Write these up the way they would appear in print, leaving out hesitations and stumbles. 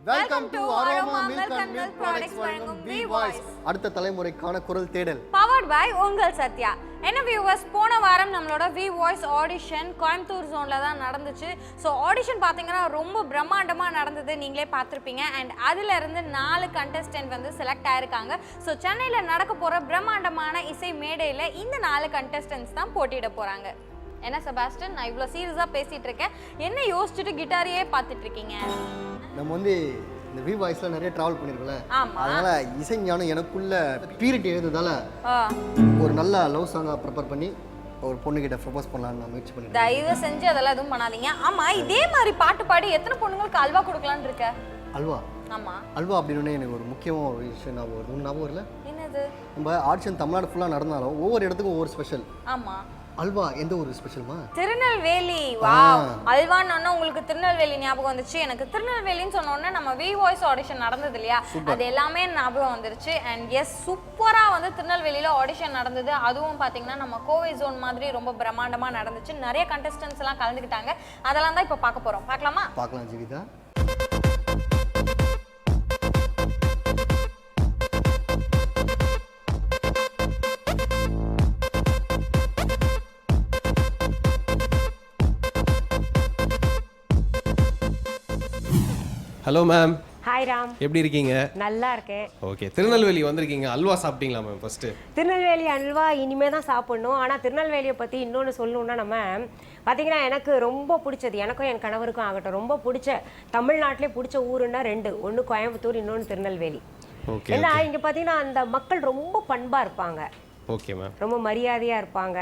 Welcome to Aroma milk and milk products வழங்கும் V voice, அடுத்த தலைமுறைக்கான குரல் தேடல், பவர்ட் பை உங்கள் சத்யா. என்ன வியூவர்ஸ், போன வாரம் நம்மளோட வி வாய்ஸ் ஆடிஷன் கோயம்புத்தூர் ஜோனில் தான் நடந்துச்சு. ஸோ ஆடிஷன் பார்த்தீங்கன்னா ரொம்ப பிரம்மாண்டமாக நடந்தது, நீங்களே பார்த்துருப்பீங்க. அண்ட் அதிலிருந்து 4 கண்டஸ்டன்ட் வந்து செலக்ட் ஆயிருக்காங்க. ஸோ சென்னையில் நடக்க போகிற பிரம்மாண்டமான இசை மேடையில் இந்த 4 கண்டஸ்டன்ட்ஸ் தான் போட்டியிட போகிறாங்க. என்ன செபாஸ்டின், நான் இவ்வளோ சீரியஸாக பேசிகிட்டு இருக்கேன், என்ன யோசிச்சுட்டு கிட்டாரையே பார்த்துட்டு இருக்கீங்க? நம்ம வந்து இந்த வி வாய்ஸ்ல நிறைய டிராவல் பண்ணிருக்கோம்ல, அதனால இசை ஞானம் எனக்குள்ள பீரிட் எழுதுதால ஒரு நல்ல லவ் சாங்கா ப்ரிப்பேர் பண்ணி ஒரு பொண்ணுகிட்ட ப்ரப்போஸ் பண்ணலாம்னு நான் முயற்சி பண்ணிருக்கேன். தயவு செஞ்சு அதெல்லாம் எதுவும் பண்ணாதீங்க. ஆமா, இதே மாதிரி பாட்டு பாடி எத்தனை பொண்ணுங்களுக்கு அல்வா கொடுக்கலான்னு இருக்க? அல்வா? ஆமா, அல்வா அப்படின்னு எனக்கு ஒரு முக்கியமான ஒரு விஷயம் ஞாபகம் வரல. என்னது? நம்ம ஆடிஷன் தமிழ்நாடு ஃபுல்லாக நடந்தாலும் ஒவ்வொரு இடத்துக்கும் ஒவ்வொரு ஸ்பெஷல். ஆமா, அல்வா எந்த ஒரு ஸ்பெஷல்மா? திருநெல்வேலி. வாவ், அல்வான்னு உங்களுக்கு திருநெல்வேலி ஞாபகம் வந்துச்சு. எனக்கு திருநெல்வேலின்னு சொன்ன உடனே நம்ம வி வாய்ஸ் ஆடிஷன் நடந்தது இல்லையா, அது எல்லாமே ஞாபகம் வந்துருச்சு. அண்ட் எஸ், சூப்பரா வந்து திருநெல்வேலியில ஆடிஷன் நடந்தது. அதுவும் பாத்தீங்கன்னா நம்ம கோவை ஜோன் மாதிரி ரொம்ப பிரம்மாண்டமா நடந்துச்சு. நிறைய கண்டஸ்டன்ட்ஸ் எல்லாம் கலந்துக்கிட்டாங்க. அதெல்லாம் தான் இப்போ பார்க்க போறோம். பார்க்கலாமா? பார்க்கலாம் Jeevitha. Hello ma'am. Hi Ram, எப்படி இருக்கீங்க? நல்லா இருக்கேன். ஓகே, திருநெல்வேலி வந்திருக்கீங்க, அல்வா சாப்பிட்டீங்களா மேம்? ஃபர்ஸ்ட்டு திருநெல்வேலி அல்வா இனிமே தான் சாப்பிடணும். ஆனால் திருநெல்வேலியை பற்றி இன்னொன்று சொல்லணுன்னா, நம்ம பார்த்தீங்கன்னா எனக்கு ரொம்ப பிடிச்சது, எனக்கும் என் கணவருக்கும் ஆகட்டும், ரொம்ப பிடிச்ச தமிழ்நாட்டிலே பிடிச்ச ஊருன்னா 2. ஒன்று கோயம்புத்தூர், இன்னொன்று திருநெல்வேலி. ஓகே. ஏன்னா இங்கே பார்த்தீங்கன்னா அந்த மக்கள் ரொம்ப பண்பாக இருப்பாங்க. Okay ma'am. ரொம்ப மரியாதையாக இருப்பாங்க.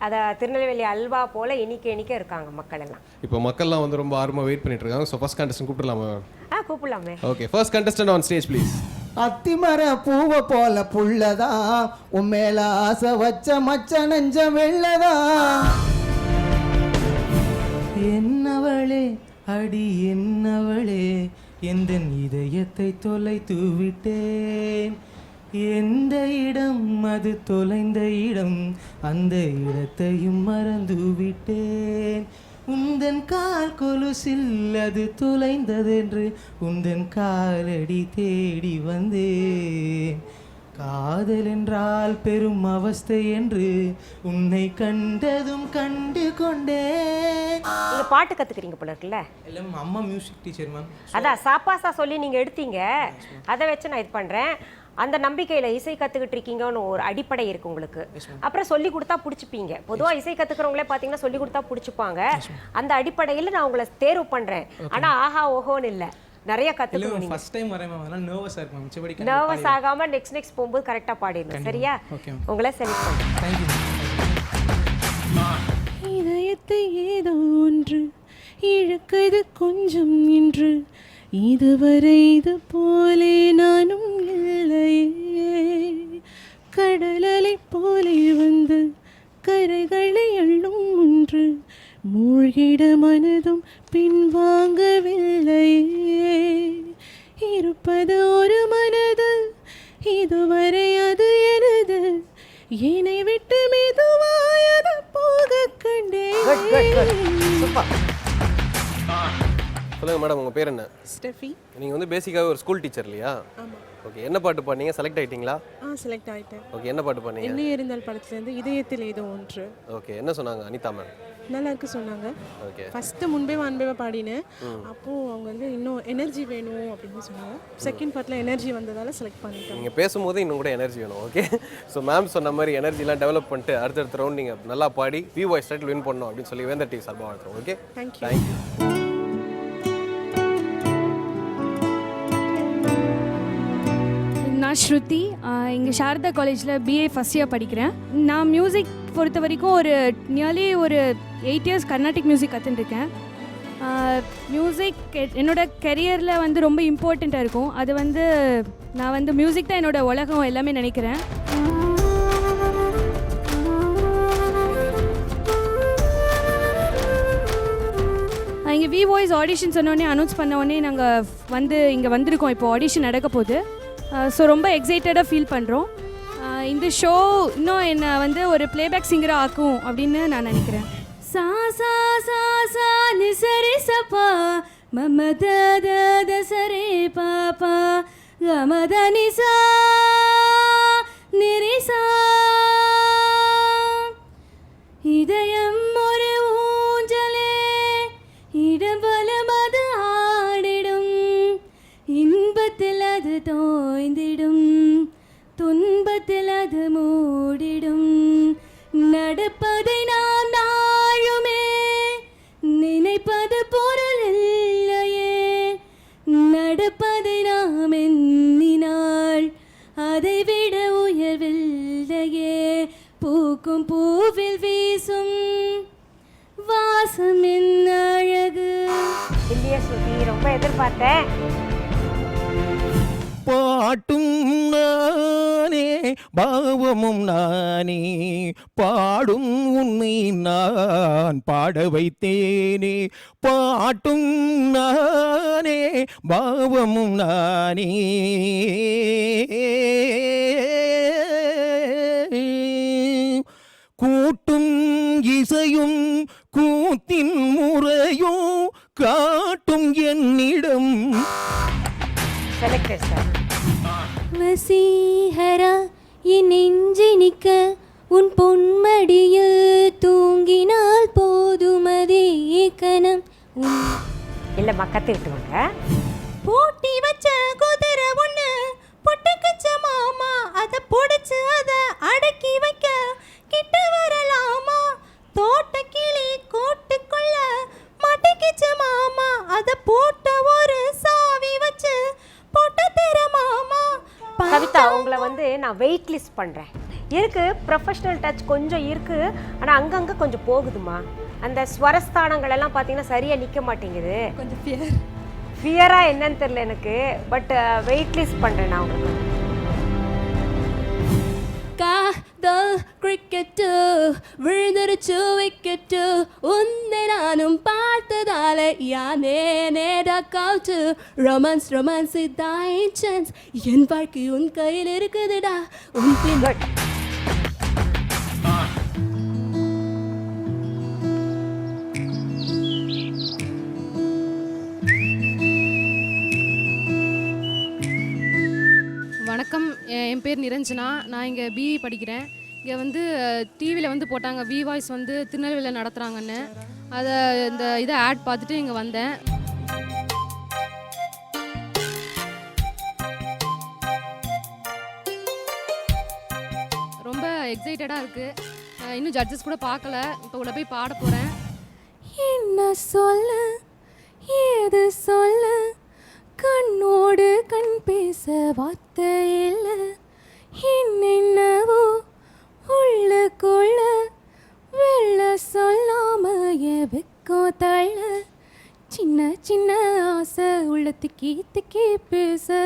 அதை திருநெல்வேலி அல்வா போல் இனிக்க இருக்காங்க மக்கள் எல்லாம். இப்போ மக்கள்லாம் வந்து ரொம்ப ஆர்வமாக வெயிட் பண்ணிட்டு இருக்காங்க. ஸோ ஃபர்ஸ்ட் கண்டஸ்டன்ட் கூப்பிடலாமா மேம்? கூப்பிடலாமே. Okay, first contestant on stage please. அத்திமர பூவை போல புள்ளதா, உன் மேல ஆசை வச்ச மச்ச நெஞ்ச வெள்ளதா. என்னவளே அடி என்னவளே, எந்த இதயத்தை தொலைத்து விட்டேன். எந்த இடம் அது தொலைந்த இடம், அந்த இடத்தையும் மறந்து விட்டேன். உந்தன் கால் கொலுசில் அது தொலைந்ததென்று உந்தன் காலடி தேடி வந்தேன். காதல் என்றால் பெரும் அவஸ்தை என்று உன்னை கண்டதும் கண்டு கொண்டேன். நீங்க பாட்டு கத்துக்கிறீங்க போல இருக்குல்ல? இல்லை, அம்மா மியூசிக் டீச்சர் மேம். அதான் சாப்பாசா சொல்லி நீங்க எடுத்தீங்க, அதை வச்சு நான் இது பண்றேன். அந்த நம்பிக்கையில இசை கத்துக்கிட்டு இருக்கீங்கன்னு ஒரு அடிப்படை இருக்கு உங்களுக்கு. அப்புறம் சொல்லி கொடுத்தா பிடிச்சிப்பீங்க. பொதுவா இசை கத்துக்கிறவங்களே பாத்தீங்கன்னா சொல்லி கொடுத்தா பிடிச்சிப்பாங்க. அந்த அடிப்படையில் நான் உங்களை தேர்வு பண்றேன். ஆனா ஆஹா ஓஹோன்னு இல்ல, நிறைய கத்துக்கணும். ஃபர்ஸ்ட் டைம் வரேன் மேம், அதனால நர்வஸா இருக்கு மேம். செபடி நர்வஸ் ஆகாம நெக்ஸ்ட் போகும்போது கரெக்டா பாடிடணும். சரியா? உங்களை செலக்ட் பண்றேன். Thank you. இதயத்தை ஏதோ ஒன்று இழுக்குது கொஞ்சம் இன்று, இதுவரை இது போலே நானும் இல்லையே. கடலலை போலே வந்து கரைகளை அள்ளும் ஒன்று, மூழ்கிட மனதும் பின்வாங்கவில்லையே. இருப்பது ஒரு மனது, இதுவரை அது எனது, என்னை விட்டு மெதுவாயது போக கண்டேன். சொல்லுங்கள் மேடம், உங்கள் பேர் என்ன? ஸ்டெஃபி. நீங்கள் வந்து பேசிக்காகவே ஒரு ஸ்கூல் டீச்சர் இல்லையா? ஆமாம். ஓகே, என்ன பாட்டு பாடினீங்க? செலக்ட் ஆகிட்டீங்களா? செலக்ட் ஆகிட்டேன். ஓகே, என்ன பாட்டு பாடினீங்க? என்ன இருந்தால் படத்துலேருந்து இதயத்தில் ஏதோ ஒன்று. ஓகே, என்ன சொன்னாங்க அனிதா மேம்? நல்லா இருக்கு சொன்னாங்க. ஓகே, ஃபஸ்ட்டு முன்பே பாடினேன். அப்போது அவங்க வந்து இன்னும் எனர்ஜி வேணும் அப்படின்னு சொன்னாங்க. செகண்ட் பார்ட்டில் எனர்ஜி வந்ததால் செலக்ட் பண்ணிட்டேன். நீங்கள் பேசும்போது இன்னும் கூட எனர்ஜி வேணும். ஓகே, ஸோ மேம் சொன்ன மாதிரி எனர்ஜிலாம் டெவலப் பண்ணிட்டு அடுத்தடுத்த ரவுண்ட் நீங்கள் நல்லா பாடி வி வாய்ஸ் டைட்டில் வின் பண்ணணும் அப்படின்னு சொல்லி வேந்தர் டிவி சார்பாக வாழ்த்துறோம். Okay, thank you. நான் ஸ்ருதி, இங்கே சாரதா காலேஜில் பிஏ ஃபஸ்ட் இயர் படிக்கிறேன். நான் மியூசிக் பொறுத்த வரைக்கும் நியர்லி ஒரு 8 இயர்ஸ் கர்நாடிக் மியூசிக் கற்றுட்டுருக்கேன். மியூசிக் என்னோட கெரியரில் வந்து ரொம்ப இம்பார்ட்டண்ட்டாக இருக்கும். அது வந்து நான் வந்து மியூசிக் தான் என்னோடய உலகம் எல்லாமே நினைக்கிறேன். இங்கே வி வாய்ஸ் ஆடிஷன் சொன்னோடனே அனௌன்ஸ் பண்ண உடனே நாங்கள் இங்கே வந்திருக்கோம். இப்போ ஆடிஷன் நடக்க போகுது. ஸோ ரொம்ப எக்ஸைட்டடாக ஃபீல் பண்ணுறோம். இந்த ஷோ இன்னும் என்னை ஒரு பிளேபேக் சிங்கராக ஆக்கும் அப்படின்னு நான் நினைக்கிறேன். சா சா சா சா நிசரி சப்பா மமத த சரே பாப்பா கமத நிசா நிரிசா இதயம் ஒரு ஊஞ்சலே இடம்பலம் அது ஆடிடும் இன்பத்தில் அது தோய்ந்திடும் துன்பத்தில் அது மூடிடும் நடப்பதை நான் நாளுமே நினைப்பது பொருள் இல்லையே நடப்பதை நாம் எண்ணினாள் அதை விட உயர்வில்லையே பூக்கும் பூவில் வீசும் வாசம் என்ன அழகு. இல்லையா ஸ்ருதி, ரொம்ப எதிர்பார்த்தேன். பாட்டும் நானே பாவமும் நானே பாடும் உன்னை நான் பாட வைத்தேனே. பாட்டும் நானே பாவமும் நானே கூட்டும் இசையும் கூத்தின் முறையும் காட்டும் என்னிடம். Selected sir. வசீகரா என் நெஞ்சினிக்க உன் பொன்மடியில் தூங்கினால் போதுமதே கணம். இல்லைம்மா, கற்றுக்கிட்டு வாங்க. போட்டி வச்ச குதிரை ஒன்று பொட்டுக்கச்ச மாமா அதை பொடிச்சு அதை அடக்கி வைக்க கிட்ட வரலாமா. தோட்ட கிளி கூட்டுக்குள்ள மாட்டிக்கிச்ச மாமா அதை போட்ட ஒரு சாவி வச்சு போட்ட தெர மாமா. கவிதா, உங்களை நான் வெயிட் லிஸ்ட் பண்ணுறேன். இருக்கு, ப்ரொஃபஷனல் டச் கொஞ்சம் இருக்குது. ஆனால் அங்கங்கே கொஞ்சம் போகுதுமா. அந்த ஸ்வரஸ்தானங்கள் எல்லாம் பார்த்தீங்கன்னா சரியாக நிற்க மாட்டேங்குது. கொஞ்சம் ஃபியராக என்னன்னு தெரியல எனக்கு. பட் வெயிட் லிஸ்ட் பண்ணுறேன் நான் உங்களுக்கு. காதல் கிரிக்கெட்டு விழுந்துருச்சு விக்கெட்டு உன்னை நானும் பார்த்ததால யானே நேரா காவுச்சு. ரொமான்ஸ் ரொமான்ஸ் இதான் சான்ஸ் என் வாழ்க்கை உன் கையில் இருக்குதுடா உன் பின். வணக்கம், என் பேர் நிரஞ்சனா. நான் இங்கே பிஇ படிக்கிறேன். இங்கே டிவியில் போட்டாங்க வி வாய்ஸ் திருநெல்வேலியில் நடத்துகிறாங்கன்னு. இதை ஆட் பார்த்துட்டு இங்கே வந்தேன். ரொம்ப எக்ஸைட்டடாக இருக்குது. இன்னும் ஜட்ஜஸ் கூட பார்க்கல. இப்போ உள்ள போய் பாட போகிறேன். என்ன சொல்ல ஏது சொல்ல கண்ணோடு கண் பேச வார்த்தை இல்லை. என்னென்னவோ உள்ளுக்குள்ள வெள்ள சொல்லாம வெக்கம் தள்ள சின்ன சின்ன ஆசை உள்ள திக்கி திக்கி பேச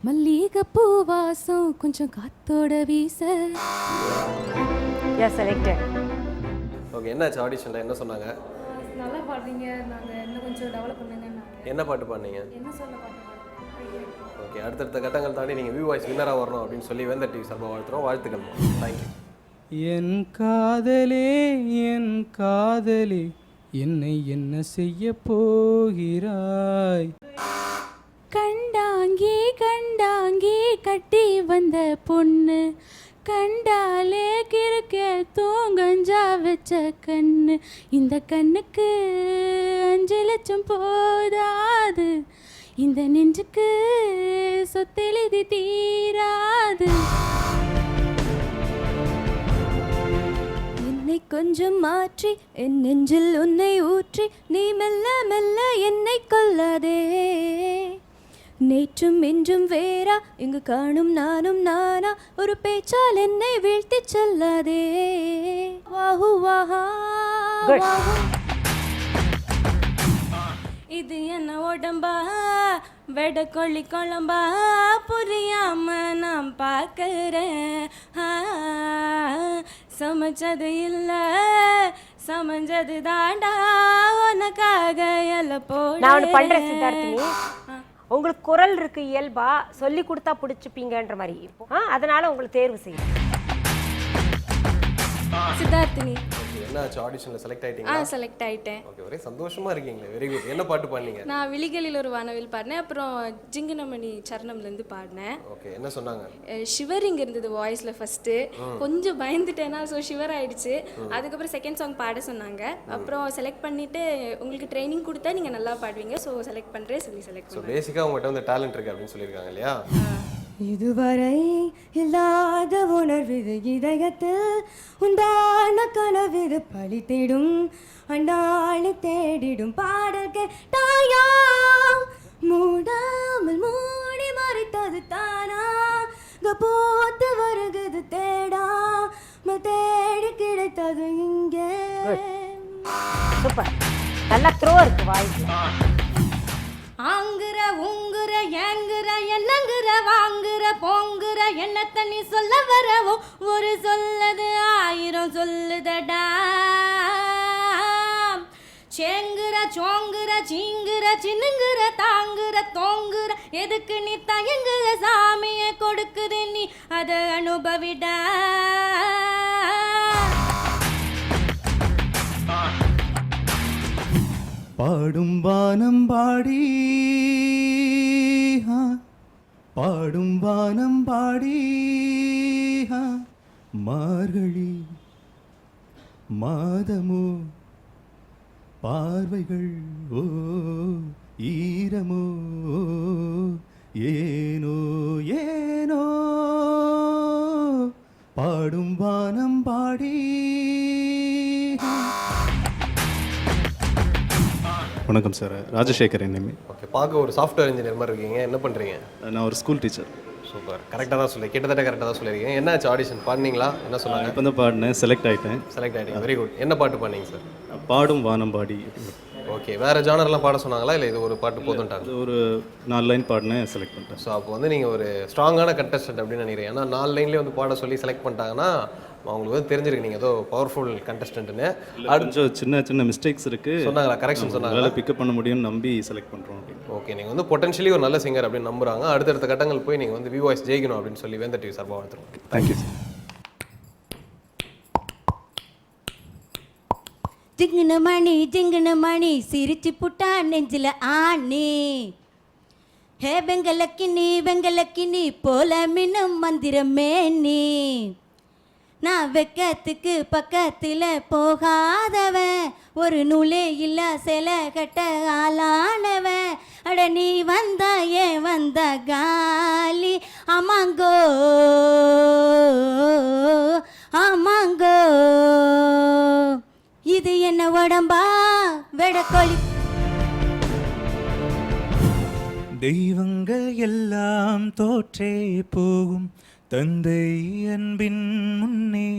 மல்லிகை பூ வாசம் கொஞ்சம் காத்தோட வீச. செலக்டட். ஓகே, என்னாச்சு ஆடிஷனில்? என்ன சொன்னாங்க? நல்லா பாடுறீங்க, நாங்கள் இன்னும் கொஞ்சம் டெவலப் பண்ணுங்க. என்ன பாட்டு பாடுனீங்க? என்ன சொல்ல பாட்டு? ஓகே, அடுத்தடுத்த கட்டங்கள் தாண்டி நீங்கள் வி வாய்ஸ் வின்னராக வரணும் அப்படின்னு சொல்லி வேந்தர் டிவி சார்பாக வாழ்த்துறோம். வாழ்த்துக்கள். தேங்க்யூ. என் காதலே என் காதலே என்னை என்ன செய்ய போகிறாய். கண்டாங்கி கண்டாங்கி கட்டி வந்த பொண்ணு கண்டாலே கிறுக்க தூங்கஞ்சா வச்ச கண்ணு. இந்த கண்ணுக்கு 5 லட்சம் போதாது, இந்த நெஞ்சுக்கு சொத்தெழுதி தீராது. என்னை கொஞ்சம் மாற்றி என் நெஞ்சில் உன்னை ஊற்றி நீ மெல்ல மெல்ல என்னை கொல்லாதே. நேற்றும் இன்றும் வேறா இங்கு காணும் நானும் நானா ஒரு பேச்சால் என்னை வீழ்த்தி செல்லாதே. வாஹு வாஹா வாஹு. இது என்ன உடம்பா வெட கொள்ளி குழம்பா புரியாம நான் பார்க்கிறேன். சமைச்சது இல்லை சமஞ்சது தாண்டா உனக்காக எல்லாம் நான் ஒன்று பண்றேன் போடு சித்தார்த்தினி. உங்களுக்கு குரல் இருக்கு இயல்பா, சொல்லி கொடுத்தா பிடிச்சிப்பீங்கன்ற மாதிரி. அதனால உங்களுக்கு தேர்வு செய்யும். சித்தார்த்தினி என்னாச்சு ஆடிஷனில் செலக்ட் ஆகிட்டீங்களா? செலக்ட் ஆயிட்டேன். ஓகே, ஒரே சந்தோஷமா இருக்கீங்களே. Very good. என்ன பாட்டு பாடுனீங்க? நான் விழிகளில் ஒரு வானவில் பாடினேன். அப்புறம் ஜிங்கனமணி சரணம்லேருந்து பாடினேன். ஓகே, என்ன சொன்னாங்க? ஷிவரிங் இருந்தது வாய்ஸில் ஃபஸ்ட்டு. கொஞ்சம் பயந்துட்டேன்னா, ஸோ ஷிவர் ஆயிடுச்சு. அதுக்கப்புறம் செகண்ட் சாங் பாட சொன்னாங்க. அப்புறம் செலக்ட் பண்ணிவிட்டு உங்களுக்கு ட்ரைனிங் கொடுத்தா நீங்கள் நல்லா பாடுவீங்க, ஸோ செலக்ட் பண்ணுறேன் சொல்லி செலக்ட் ஸோ பண்ணேன். பேசிக்காக உங்கள்கிட்ட வந்து டேலண்ட் இருக்குது அப்படின்னு சொல்லியிருக்காங்க இல்லையா? இதுவரை இல்லாத உணர்வு இதயத்தில் உண்டான கனவு பழித்திடும் அண்டாளி தேடிடும் பாடல் கேட்டாயா மூடாமல் மூடி மறைத்தது தானா போத்து வருகிறது தேடா தேடி கிடைத்தது இங்கே. சூப்பர், நல்ல த்ரோ இருக்கு வாய்ஸ்ல. ஆங்குற உங்குற ஏங்குற என்னங்குற வாங்குற போங்குற என்ன தண்ணி சொல்ல வரவோ ஒரு சொல்லது ஆயிரம் சொல்லுதடா. சேங்குற சோங்குற சீங்குற சின்னுங்குற தாங்குற தோங்குற எதுக்கு நீ தயங்குற சாமியை கொடுக்குது நீ அதை அனுபவிடா. பாடும் வானம் பாடி பாடும் வானம் பாடி மார்கழி மாதமோ பார்வைகள் ஓ ஈரமோ ஏனோ ஏனோ பாடும் வானம் பாடி. வணக்கம் சார், ராஜசேகர் என்னமே. ஓகே, பார்க்க ஒரு சாஃப்ட்வேர் இன்ஜினியர் மாதிரி இருக்கீங்க. என்ன பண்ணுறீங்க? நான் ஒரு ஸ்கூல் டீச்சர். சூப்பர், கரெக்டாக தான் சொல்லி கிட்டத்தட்ட கரெக்டாக தான் சொல்லியிருக்கீங்க. என்னாச்சு ஆடிஷன் பாடினீங்களா? என்ன சொன்னாங்க? இப்போ தான் பாடினேன், செலக்ட் ஆகிட்டேன். செலக்ட் ஆகிட்டீங்க, வெரி குட். என்ன பாட்டு பாடினீங்க சார்? பாடும் வானம் பாடி. ஓகே, வேறு ஜானர்லாம் பாட சொன்னாங்களா இல்லை இது ஒரு பாட்டு போதுன்ட்டாங்க? ஒரு 4 லைன் பாடினேன், செலக்ட் பண்ணிட்டேன். ஸோ அப்போ வந்து நீங்கள் ஒரு ஸ்ட்ராங்கான கண்டஸ்டன்ட் அப்படின்னு நினைக்கிறேன். ஏன்னா 4 லைன்லேயே வந்து பாட சொல்லி செலக்ட் பண்ணிட்டாங்கன்னா அவங்களுக்கு வந்து தெரிஞ்சிருக்கு நீங்கள் ஏதோ பவர்ஃபுல் கண்டஸ்டன்ட்னு. கொஞ்சம் சின்ன சின்ன மிஸ்டேக்ஸ் இருக்குது சொன்னாங்களா? கரெக்ஷன் சொன்னாங்க, அதனால் பிக்கப் பண்ண முடியும்னு நம்பி செலக்ட் பண்ணுறோம் அப்படின்னு. ஓகே, நீங்கள் வந்து பொட்டன்ஷியலி ஒரு நல்ல சிங்கர் அப்படின்னு நம்புறாங்க. அடுத்தடுத்த கட்டங்கள் போய் நீங்கள் வந்து வி வாய்ஸ் ஜெயிக்கணும் அப்படின்னு சொல்லி வேந்தர் டிவி சார்பாக வாழ்த்துறோம். Thank you sir. ஜிங்குன மணி சிரிச்சு புட்டா நெஞ்சில ஆணி. ஹே வெங்கலக்கினி போல மின்னும் மந்திரமே நீ. நான் வெக்கத்துக்கு பக்கத்தில் போகாதவன், ஒரு நூலே இல்ல சில கட்ட ஆளானவன். அட நீ வந்தா ஏன் வந்த காலி ஆமாங்கோ ஆமாங்கோ. இது என்ன உடம்பா வெடக்கோழி. தெய்வங்கள் எல்லாம் தோற்றே போகும் தந்தை அன்பின் முன்னே,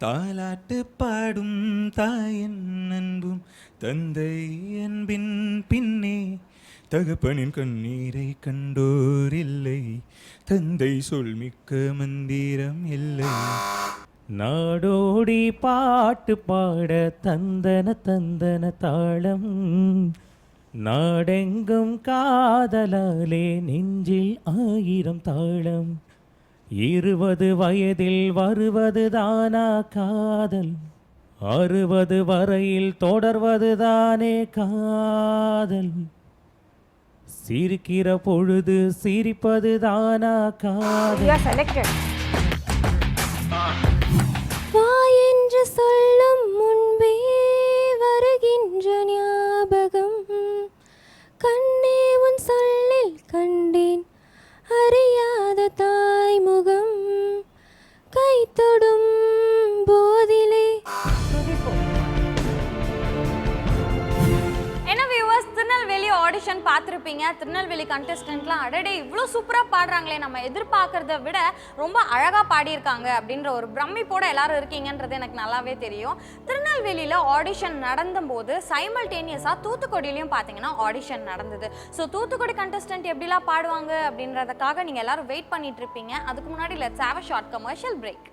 தாலாட்டு பாடும் தாயின் அன்பும் தந்தை அன்பின் பின்னே. தகப்பனின் கண்ணீரை கண்டோர் இல்லை, தந்தை சொல் மிக்க மந்திரம் இல்லை. நாடோடி பாட்டு பாட தந்தன தந்தன தாளம், நாடெங்கும் காதலாலே நெஞ்சில் 1000 தாளம். 20 வயதில் வருவது தானா காதல், 60 வரையில் தொடர்வது தானே காதல். சிரிக்கிற பொழுது சிரிப்பது தானா காதல். வா என்று சொல்லும் முன்பே வருகின்ற ஞாபகம், கண்ணே உன் சொல்லில் கண்டேன் அறியாத தாய்முகம். கை தொடும் போதிலே. என்ன வியூவர்ஸ், திருநெல்வேலி ஆடிஷன் பார்த்துருப்பீங்க. திருநெல்வேலி கண்டஸ்டன்ட்லாம் அடடே இவ்வளோ சூப்பராக பாடுறாங்களே, நம்ம எதிர்பார்க்கறத விட ரொம்ப அழகாக பாடியிருக்காங்க அப்படின்ற ஒரு பிரமிப்போடு எல்லாரும் இருக்கீங்கன்றது எனக்கு நல்லாவே தெரியும். திருநெல்வேலியில் ஆடிஷன் நடந்தபோது சைமல்டேனியஸாக தூத்துக்குடியிலையும் பார்த்தீங்கன்னா ஆடிஷன் நடந்தது. ஸோ தூத்துக்குடி கண்டஸ்டன்ட் எப்படிலாம் பாடுவாங்க அப்படின்றதுக்காக நீங்கள் எல்லாரும் வெயிட் பண்ணிட்டு இருப்பீங்க. அதுக்கு முன்னாடி let's have a short commercial break.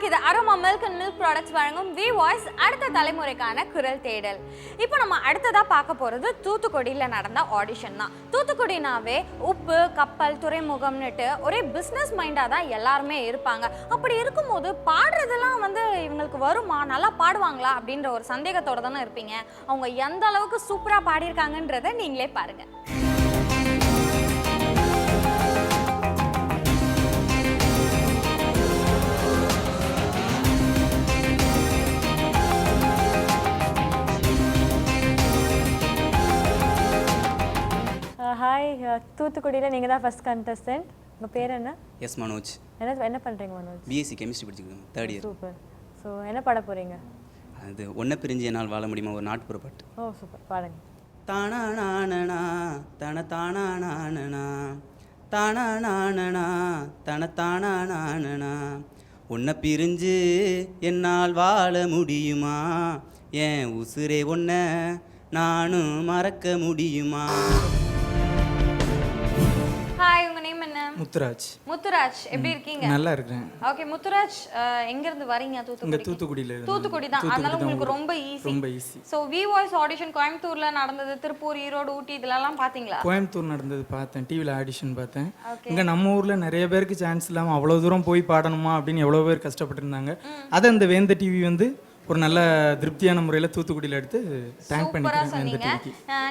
இது Aroma milk and milk products வழங்கும் வி வாய்ஸ் அடுத்த தலைமுறைக்கான குரல் தேடல். இப்போ நம்ம அடுத்ததாக பார்க்க போகிறது தூத்துக்குடியில் நடந்த ஆடிஷன் தான். தூத்துக்குடினாவே உப்பு, கப்பல், துறைமுகம்னுட்டு ஒரே பிஸ்னஸ் மைண்டாக தான் எல்லாருமே இருப்பாங்க. அப்படி இருக்கும்போது பாடுறதெல்லாம் வந்து இவங்களுக்கு வருமா, நல்லா பாடுவாங்களா அப்படின்ற ஒரு சந்தேகத்தோடு தானே இருப்பீங்க. அவங்க எந்த அளவுக்கு சூப்பராக பாடியிருக்காங்கன்றதை நீங்களே பாருங்கள். ஹாய், தூத்துக்குடியில் நீங்கள் தான் ஃபஸ்ட் கண்டஸ்டன்ட். உங்கள் பேர் என்ன? எஸ் மனோஜ். என்ன பண்ணுறீங்க மனோஜ்? பிஎஸ்சி கெமிஸ்ட்ரி படிச்சுருக்கேன், 3rd இயர். சூப்பர். ஸோ என்ன பாட போகிறீங்க? அது ஒன்றை பிரிஞ்சு என்னால் வாழ முடியுமா, ஒரு நாட்டுப்புற பாட்டு. ஓ சூப்பர், பாடுங்க. தானா நானனா தன தானா நானனா தானா நானனா தன தானா நானனா ஒன்றை பிரிஞ்சு என்னால் வாழ முடியுமா, என் உசுரே ஒன்றை நானும் மறக்க முடியுமா. ஹாய், உங்க நேம் என்ன? முத்துராஜ். முத்துராஜ், எப்படி இருக்கீங்க? நல்லா இருக்கேன். ஓகே முத்துராஜ், எங்க இருந்து வரீங்க? தூத்துக்குடியில. தூத்துக்குடி தான், அதனால உங்களுக்கு ரொம்ப easy. So V Voice audition கோயம்புத்தூர்ல நடந்தது, திருப்பூர், ஈரோடு, ஊட்டி இதெல்லாம் பாத்தீங்களா? கோயம்புத்தூர் நடந்தது பார்த்தேன், டிவியில் ஆடிஷன் பார்த்தேன். இங்கே நம்ம ஊரில் நிறைய பேருக்கு சான்ஸ் இல்லாமல் அவ்வளோ தூரம் போய் பாடணுமா அப்படின்னு எவ்வளோ பேர் கஷ்டப்பட்டுருந்தாங்க. அதை இந்த வேந்த டிவி வந்து ஒரு நல்ல திருப்தியான முறையில் தூத்துக்குடியில் எடுத்து தேங்க் பண்ணிக்கிறேன்.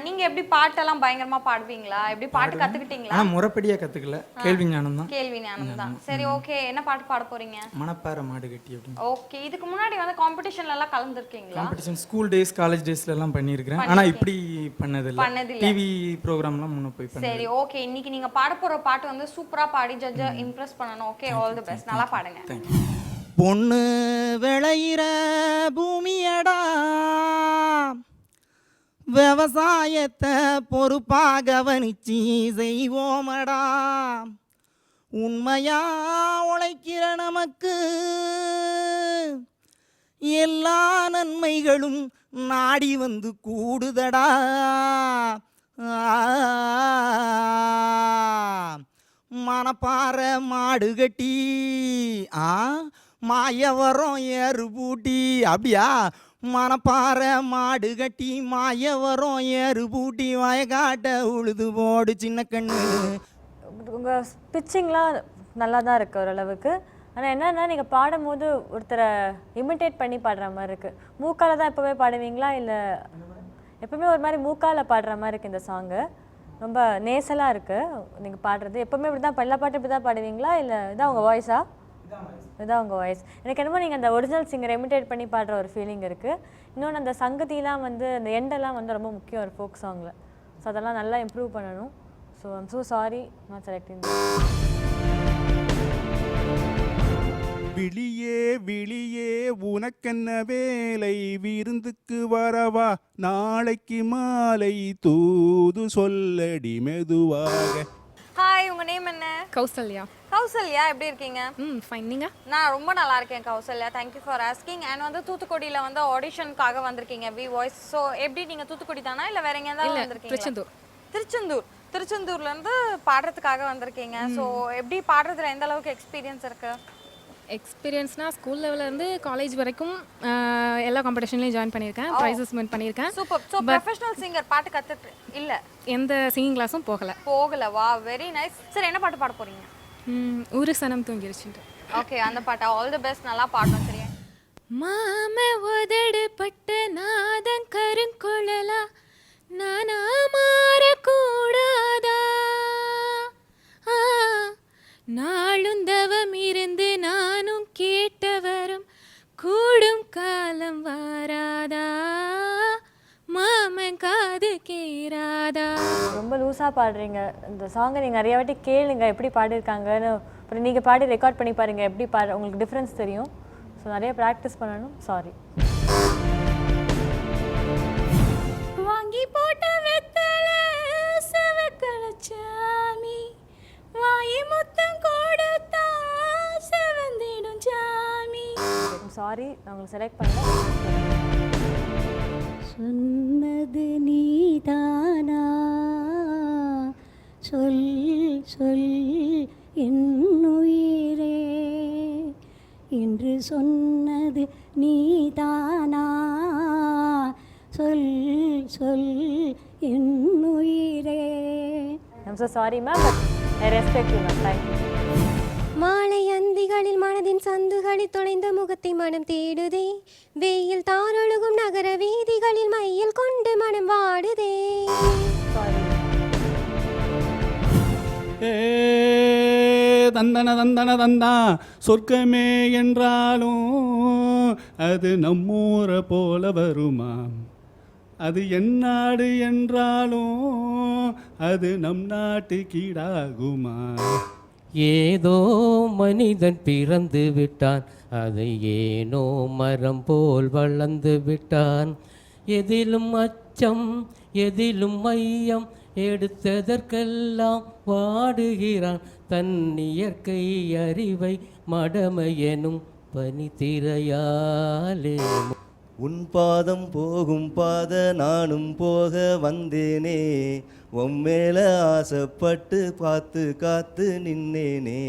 நீங்க எப்படி பாட்டெல்லாம் பயங்கரமா பாடுவீங்களா? எப்படி பாட்டு கத்துக்கிட்டீங்களா? ஆனால் முறைப்படியாக கற்றுக்கல, கேள்வி ஞானம் தான். கேள்வி ஞானம் தான். சரி, ஓகே, என்ன பாட்டு பாட போறீங்க? மணப்பாறை மாடு கட்டி அப்படின்னு. ஓகே, இதுக்கு முன்னாடி வந்து காம்படிஷன்ல எல்லாம் கலந்துருக்கீங்களா? காம்படிஷன் ஸ்கூல் டேஸ், காலேஜ் டேஸ்ல எல்லாம் பண்ணியிருக்கிறேன். ஆனால் இப்படி பண்ணதில்லை, டிவி ப்ரோக்ராம்லாம் முன்ன போய் பண்ணேன். சரி, ஓகே, இன்னைக்கு நீங்க பாட போற பாட்டு வந்து சூப்பரா பாடி ஜட்ஜை இம்ப்ரெஸ் பண்ணணும். ஓகே, ஆல் தி பெஸ்ட், நல்லா பாடுங்க. தேங்க்யூ. பொண்ணு விளையிற பூமியடா, விவசாயத்தை பொறுப்பாக கவனிச்சு செய்வோமடா, உண்மையா உழைக்கிற நமக்கு எல்லா நன்மைகளும் நாடி வந்து கூடுதடா. மணப்பாறை மாடு கட்டி மாயவரம் ஏறு பூட்டி, அப்படியா? மணப்பாறை மாடு கட்டி மாயவரம் ஏறு பூட்டி வயக்காட்ட உழுது போடு சின்ன கண்ணு. உங்கள் பிச்சிங்லாம் நல்லா தான் இருக்குது ஓரளவுக்கு. ஆனால் என்னென்னா நீங்கள் பாடும்போது ஒருத்தரை இமிட்டேட் பண்ணி பாடுற மாதிரி இருக்குது. மூக்கால் தான் எப்போவுமே பாடுவீங்களா, இல்லை எப்போவுமே ஒரு மாதிரி மூக்கால் பாடுற மாதிரி இருக்குது இந்த சாங்கு? ரொம்ப நேசலாக இருக்குது நீங்கள் பாடுறது. எப்போவுமே இப்படி தான், எல்லா பாட்டு இப்படி தான் பாடுவீங்களா, இல்லை இதான் உங்கள் வாய்ஸா? இதுதான் உங்கள் வாய்ஸ். எனக்கு என்னமோ நீங்கள் அந்த ஒரிஜினல் சிங்கர் இமிட்டேட் பண்ணி பாடுற ஒரு ஃபீலிங் இருக்குது. இன்னொன்று அந்த சங்கதிலாம் வந்து அந்த எண்டெல்லாம் வந்து ரொம்ப முக்கியம் ஒரு ஃபோக் சாங்கில். ஸோ அதெல்லாம் நல்லா இம்ப்ரூவ் பண்ணணும். So I'm so sorry not selecting. விழியே விழியே உனக்கென்ன வேலை, விருந்துக்கு வரவா நாளைக்கு மாலை, தூது சொல்லடி மெதுவாக. ஹாய், உங்க நேம் என்ன? கௌசல்யா. கௌசல்யா, எப்படி இருக்கீங்க? ஃபைன். நீங்க? நான் ரொம்ப நல்லா இருக்கேன் Kausalya, thank you for asking. And வந்து தூத்துக்குடியில் வந்து ஆடிஷனுக்காக வந்திருக்கீங்க வி வாய்ஸ். ஸோ எப்படி நீங்கள் தூத்துக்குடி தானா இல்லை வேற எங்கேயாவது வந்திருக்கீங்க? திருச்செந்தூர்லேருந்து பாடுறதுக்காக வந்திருக்கீங்க. ஸோ எப்படி பாடுறதுல எந்த அளவுக்கு எக்ஸ்பீரியன்ஸ் இருக்கு? எக்ஸ்பீரியன்ஸ்னால் ஸ்கூல் லெவலேருந்து காலேஜ் வரைக்கும் எல்லா காம்படிஷன்லையும் ஜாயின் பண்ணியிருக்கேன், ப்ரைஸஸ் வின் பண்ணியிருக்கேன். சூப்பர். ஸோ ப்ரொஃபஷனல் சிங்கர் பாட்டு கற்றுட்டு இல்லை? எந்த சிங்கிங் கிளாஸும் போகல. வா, வெரி நைஸ். சரி, என்ன பாட்டு பாட போகிறீங்க? ஊரு சனம் தூங்கிருச்சுட்டு. ஓகே, அந்த பாட்டா? ஆல் தி பெஸ்ட், நல்லா பாடணும். சரியா? மாம உதடு பட்ட நாதன் கருங்குழலா, நானா மாறக்கூடாதா, நாளுந்தவம் இருந்து நானும் கேட்டவரும் கூடும் காலம் வாராதா, மாமன் காது கேராதா. ரொம்ப லூஸாக பாடுறீங்க. இந்த சாங்கை நீங்கள் நிறைய வாட்டி கேளுங்க எப்படி பாடிருக்காங்கன்னு. அப்புறம் நீங்கள் பாடி ரெக்கார்ட் பண்ணி பாருங்கள், எப்படி உங்களுக்கு டிஃப்ரென்ஸ் தெரியும். ஸோ நிறைய ப்ராக்டிஸ் பண்ணணும். சாரி. வாங்கி போட்ட வெத்தல செவக்கலச்சாமி, வாயி முத்தம் கொடுத்தா செவந்திடும் சாமி. சாரி, நான் உங்களுக்கு செலக்ட் பண்ணேன். சொன்னது நீதானா, சொல் சொல் என் உயிரே, என் என்று சொன்னது நீதானா சொல் சொல் என் உயிரே. I'm so sorry ma'am, but I respect you ma'am. Thank you. மாலை அந்திகளில் மனதின் சந்துகளில் தொலைந்த முகத்தை மனம் தேடுதே, வெயில் தாரொழுகும் நகர வீதிகளில் மையில் கொண்டு மனம் வாடுதே. தந்தன தந்தன தந்தா சொர்க்கமே என்றாலும் அது நம்மூரை போல வருமா, அது என் நாடு என்றாலும் அது நம் நாட்டு கீழாகுமா. ஏதோ மனிதன் பிறந்து விட்டான், அதை ஏனோ மரம் போல் வளர்ந்து விட்டான். எதிலும் அச்சம் எதிலும் மையம், எடுத்ததற்கெல்லாம் வாடுகிறான். தன் இயற்கை அறிவை மடமையெனும் பனித்திரையாலே. உன் பாதம் போகும் பாத நானும் போக வந்தேனே, உன் மேல ஆசைப்பட்டு பார்த்து காத்து நின்னேனே.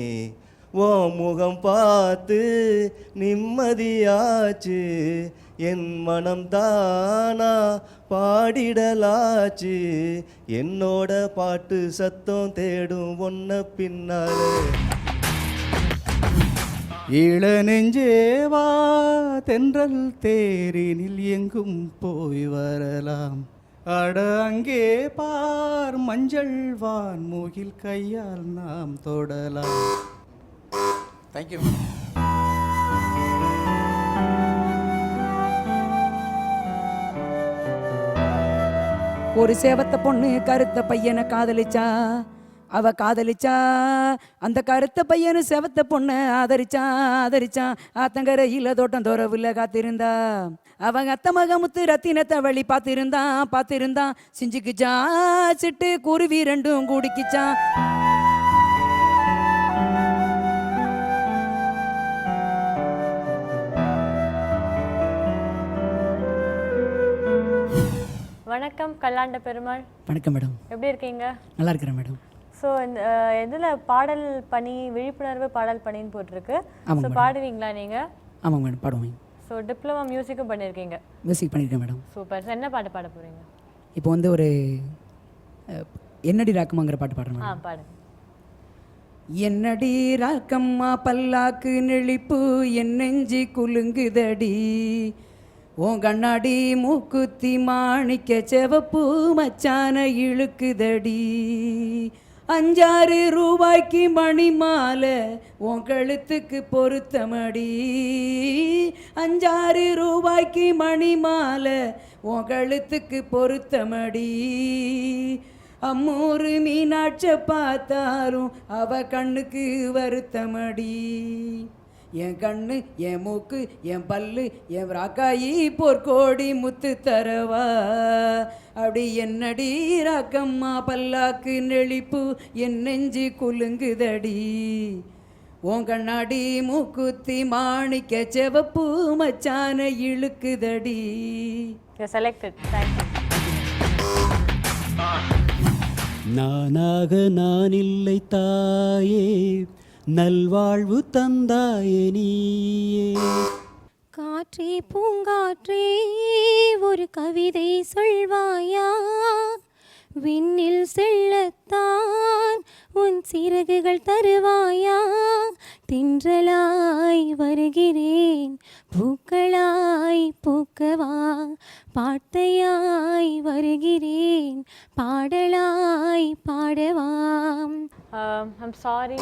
ஓ முகம் பார்த்து நிம்மதியாச்சு, என் மனம் தானா பாடிடலாச்சு. என்னோட பாட்டு சத்தம் தேடும் ஒன்ன பின்னாலே. இள நெஞ்சேவா தென்றல் தேரினில் எங்கும் போய் வரலாம். அட அங்கே பார் மஞ்சள் வான் மூகில் கையால் நாம் தொடலாம். தேங்க்யூ. ஒரு சேவத்த பொண்ணு கருத்த பையனை காதலிச்சா, அவ காதலிச்சா. அந்த கருத்த பையனு செவத்த பொண்ணு ஆதரிச்சான். ஆத்தங்கரையில் தோட்டம் தோறவுல காத்திருந்தா. அவங்க அத்த மக முத்து ரத்தினத்தை வழி பார்த்திருந்தான். சிஞ்சுக்குச்சா சிட்டு குருவி ரெண்டும் கூடிக்குச்சான். வணக்கம் கல்லாண்ட பெருமாள். வணக்கம் மேடம். எப்படி இருக்கீங்க? நல்லா இருக்கிறேன் மேடம். ஸோ இந்த இதில் பாடல் பணி விழிப்புணர்வு பாடல் பணின்னு போட்டிருக்கு. ஸோ பாடுவீங்களா நீங்கள்? ஆமாங்க மேடம், பாடுவேன். ஸோ டிப்ளமா மியூசிக்கும் பண்ணியிருக்கீங்க? மியூசிக் பண்ணியிருக்கேன் மேடம். சூப்பர். என்ன பாட்டு பாட போகிறீங்க? இப்போ வந்து ஒரு என்னடி ராக்கம்மாங்கிற பாட்டு பாடுறேன் மேடம். பாடுங்க. என்னடி ராக்கம்மா பல்லாக்கு நெளிப்பு என் நெஞ்சி குலுங்குதடி, உன் கண்ணாடி மூக்குத்தி மாணிக்க செவப்பு மச்சான இழுக்குதடி. 5-6 ரூபாய்க்கு மணி மாலை உன் கழுத்துக்கு பொருத்தமடி. 5-6 ரூபாய்க்கு மணி மாலை உன் கழுத்துக்கு பொருத்தமடி. அம்மூரு மீனாட்ச பார்த்தாலும் அவ கண்ணுக்கு வருத்தமடி. என் கண்ணு என் மூக்கு என் பல்லு என் ராக்காயி பொற்கோடி முத்து தரவா. அப்படி என்னடி ராக்கம்மா பல்லாக்கு நெளிப்பு என் நெஞ்சு குலுங்குதடி, உன் கண்ணாடி மூக்குத்தி மாணிக்க செவப்பு மச்சான இழுக்குதடி. செலக்டட். தேங்க்யூ. நானாக நான் இல்லை தாயே, நல்வாழ்வு தந்தாயே நீயே. காற்றே பூங்காற்றே ஒரு கவிதை சொல்வாயா, விண்ணில் செல்லத்தான் உன் சிறகுகள் தருவாயா. தென்றலாய் வருகிறேன் பூக்களாய் பூக்கவா, பாட்டையாய் வருகிறேன் பாடலாய் பாடவாம். I'm sorry.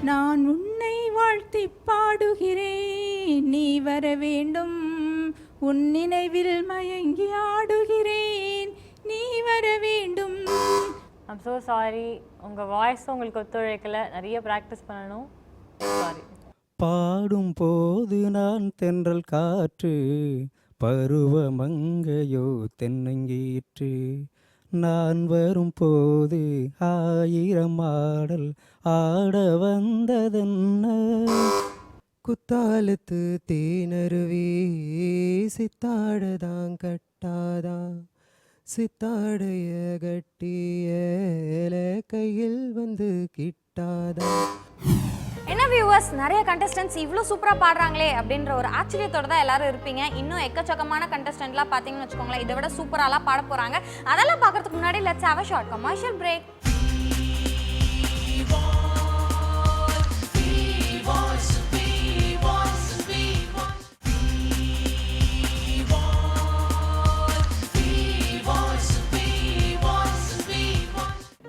நான் உன்னை வாழ்த்தி பாடுகிறேன், நீ வர வேண்டும். உன் நினைவில் மயங்கி ஆடுகிறேன், நீ வர வேண்டும். I'm so sorry. உங்கள் வாய்ஸ் உங்களுக்கு ஒத்துழைக்கலை, நிறைய ப்ராக்டிஸ் பண்ணணும். சாரி. பாடும் போது நான் தென்றல் காற்று, பருவ மங்கையோ தென்னங்கீற்று. நான் வரும் போது 1000 ஆடல் ஆட வந்ததென்ன. குத்தாலத்து தேனருவி சித்தாடதான் கட்டாதா, சித்தாடைய கட்டிய கையில் வந்து கிட்டாதா. என்ன வியூவர்ஸ், நிறைய கண்டஸ்டன்ட்ஸ் இவ்வளோ சூப்பராக பாடுறாங்களே அப்படின்ற ஒரு ஆச்சரியத்தோட தான் எல்லாரும் இருப்பீங்க. இன்னும் எக்கச்சக்கமான கண்டஸ்டன்ட்லாம் பார்த்தீங்கன்னு வச்சுக்கோங்களேன், இதை விட சூப்பராலாம் பாட போகிறாங்க. அதெல்லாம் பார்க்கறதுக்கு முன்னாடி let's have a short commercial break.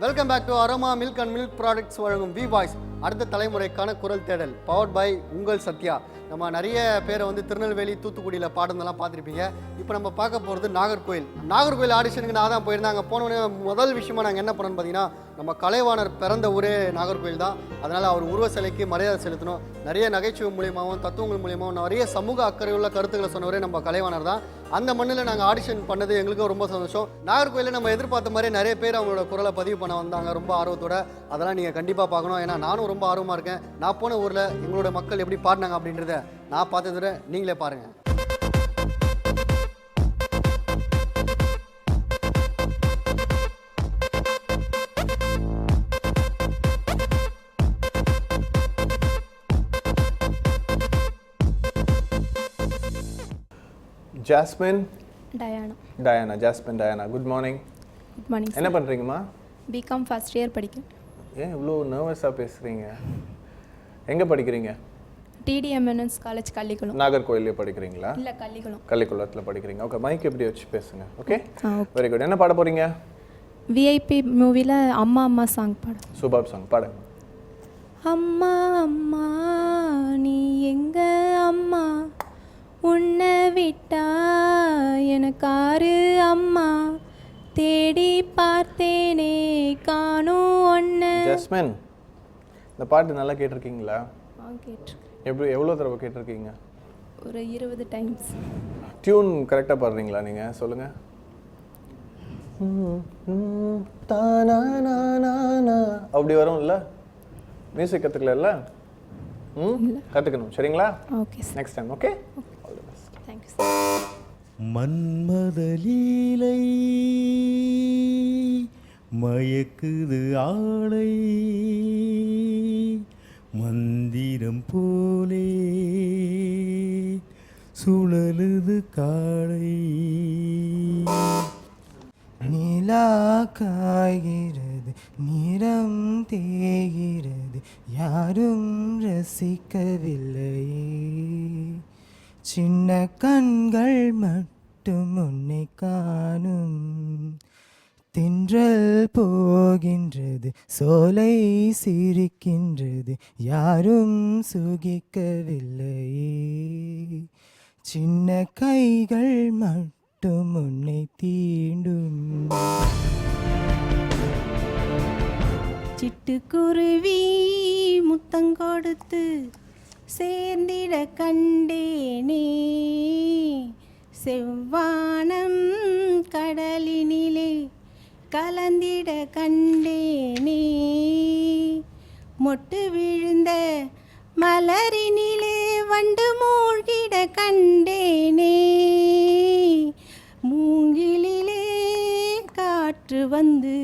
Welcome back to Aroma milk and milk products வழங்கும் வி வாய்ஸ். அடுத்த தலைமுறைக்கான குரல் தேடல் பவர்ட் பை உங்கள் சத்யா. நம்ம நிறைய பேரை வந்து திருநெல்வேலி தூத்துக்குடியில் பாடுனதெல்லாம் பார்த்துருப்பீங்க. இப்போ நம்ம பார்க்க போகிறது நாகர்கோவில் ஆடிஷனுக்கு நான் தான் போயிருந்தேன். அங்கே போனோடனே முதல் விஷயமா நாங்கள் என்ன பண்ணோன்னு பார்த்தீங்கன்னா, நம்ம கலைவாணர் பிறந்த ஊரே நாகர்கோவில் தான். அதனால் அவர் உருவ சிலைக்கு மரியாதை செலுத்தணும். நிறைய நகைச்சுவை மூலியமாகவும் தத்துவங்கள் மூலியமாகவும் நிறைய சமூக அக்கறை உள்ள கருத்துக்களை சொன்னவரே நம்ம கலைவாணர் தான். அந்த மண்ணில் நாங்கள் ஆடிஷன் பண்ணது எங்களுக்கும் ரொம்ப சந்தோஷம். நாகர்கோவிலில் நம்ம எதிர்பார்த்த மாதிரி நிறைய பேர் அவங்களோட குரலை பதிவு பண்ண வந்தாங்க ரொம்ப ஆர்வத்தோட. அதெல்லாம் நீங்கள் கண்டிப்பாக பார்க்கணும். ஏன்னா நானும் ரொம்ப ஆர்வமாக இருக்கேன். நான் போன ஊரில் எங்களோட மக்கள் எப்படி பாடினாங்க அப்படின்றத நான் பார்த்ததை நீங்களே பாருங்கள். Jasmine Diana. Jasmine Diana, good morning. Good morning. என்ன பண்ணுறீங்கம்மா? பிகாம் ஃபர்ஸ்ட் இயர் படிக்கிறேன். ஏன் இவ்வளோ நர்வஸாக பேசுகிறீங்க? எங்கே படிக்கிறீங்க? டிடிஎம்என்எஸ் காலேஜ் கள்ளிக்குளம். நாகர்கோயிலே படிக்கிறீங்களா? இல்லை, கள்ளிக்குளம். கள்ளிக்குளத்தில் படிக்கிறீங்க. ஓகே, மைக் எப்படி வச்சு பேசுங்க. Okay, very good. என்ன பாட போகிறீங்க? விஐபி மூவியில் அம்மா அம்மா சாங் பாடு. சூப்பர் சாங், பாடு. அம்மா அம்மா நீ எங்க அம்மா, உன்னை விட்டா எனக்காரு அம்மா, தேடி பார்த்தேனே காணும் ஒன்று. ஜாஸ்மின், இந்த பாட்டு நல்லா கேட்டிருக்கீங்களா? கேட்டிருக்கேன். எவ்வளோ தடவை கேட்டிருக்கீங்க? ஒரு 20 டைம்ஸ். டியூன் கரெக்டாக பாடுறீங்களா நீங்கள்? சொல்லுங்கள். அப்படி வரும்ல? மியூசிக் கற்றுக்கல? கற்றுக்கணும், சரிங்களா? Okay, next time. Okay, thank you. மன்மத லீலை மயக்குது ஆளை, மந்திரம் போலே சுழலுது காளை, நிலா காய்கிறது நிறம் தேய்கிறது யாரும் ரசிக்கவில்லையே, சின்ன கண்கள் மட்டும் உன்னை காணும், தென்றல் போகின்றது சோலை சிரிக்கின்றது யாரும் சுகிக்கவில்லையே, சின்ன கைகள் மட்டும் உன்னை தீண்டும். சிட்டுக்குருவி முத்தங்கொடுத்து சேர்ந்திட கண்டேனே, செவ்வானம் கடலினிலே கலந்திட கண்டேனே, மொட்டு விழுந்த மலரினிலே வண்டு மூழ்கிட கண்டேனே, மூங்கிலிலே காற்று வந்து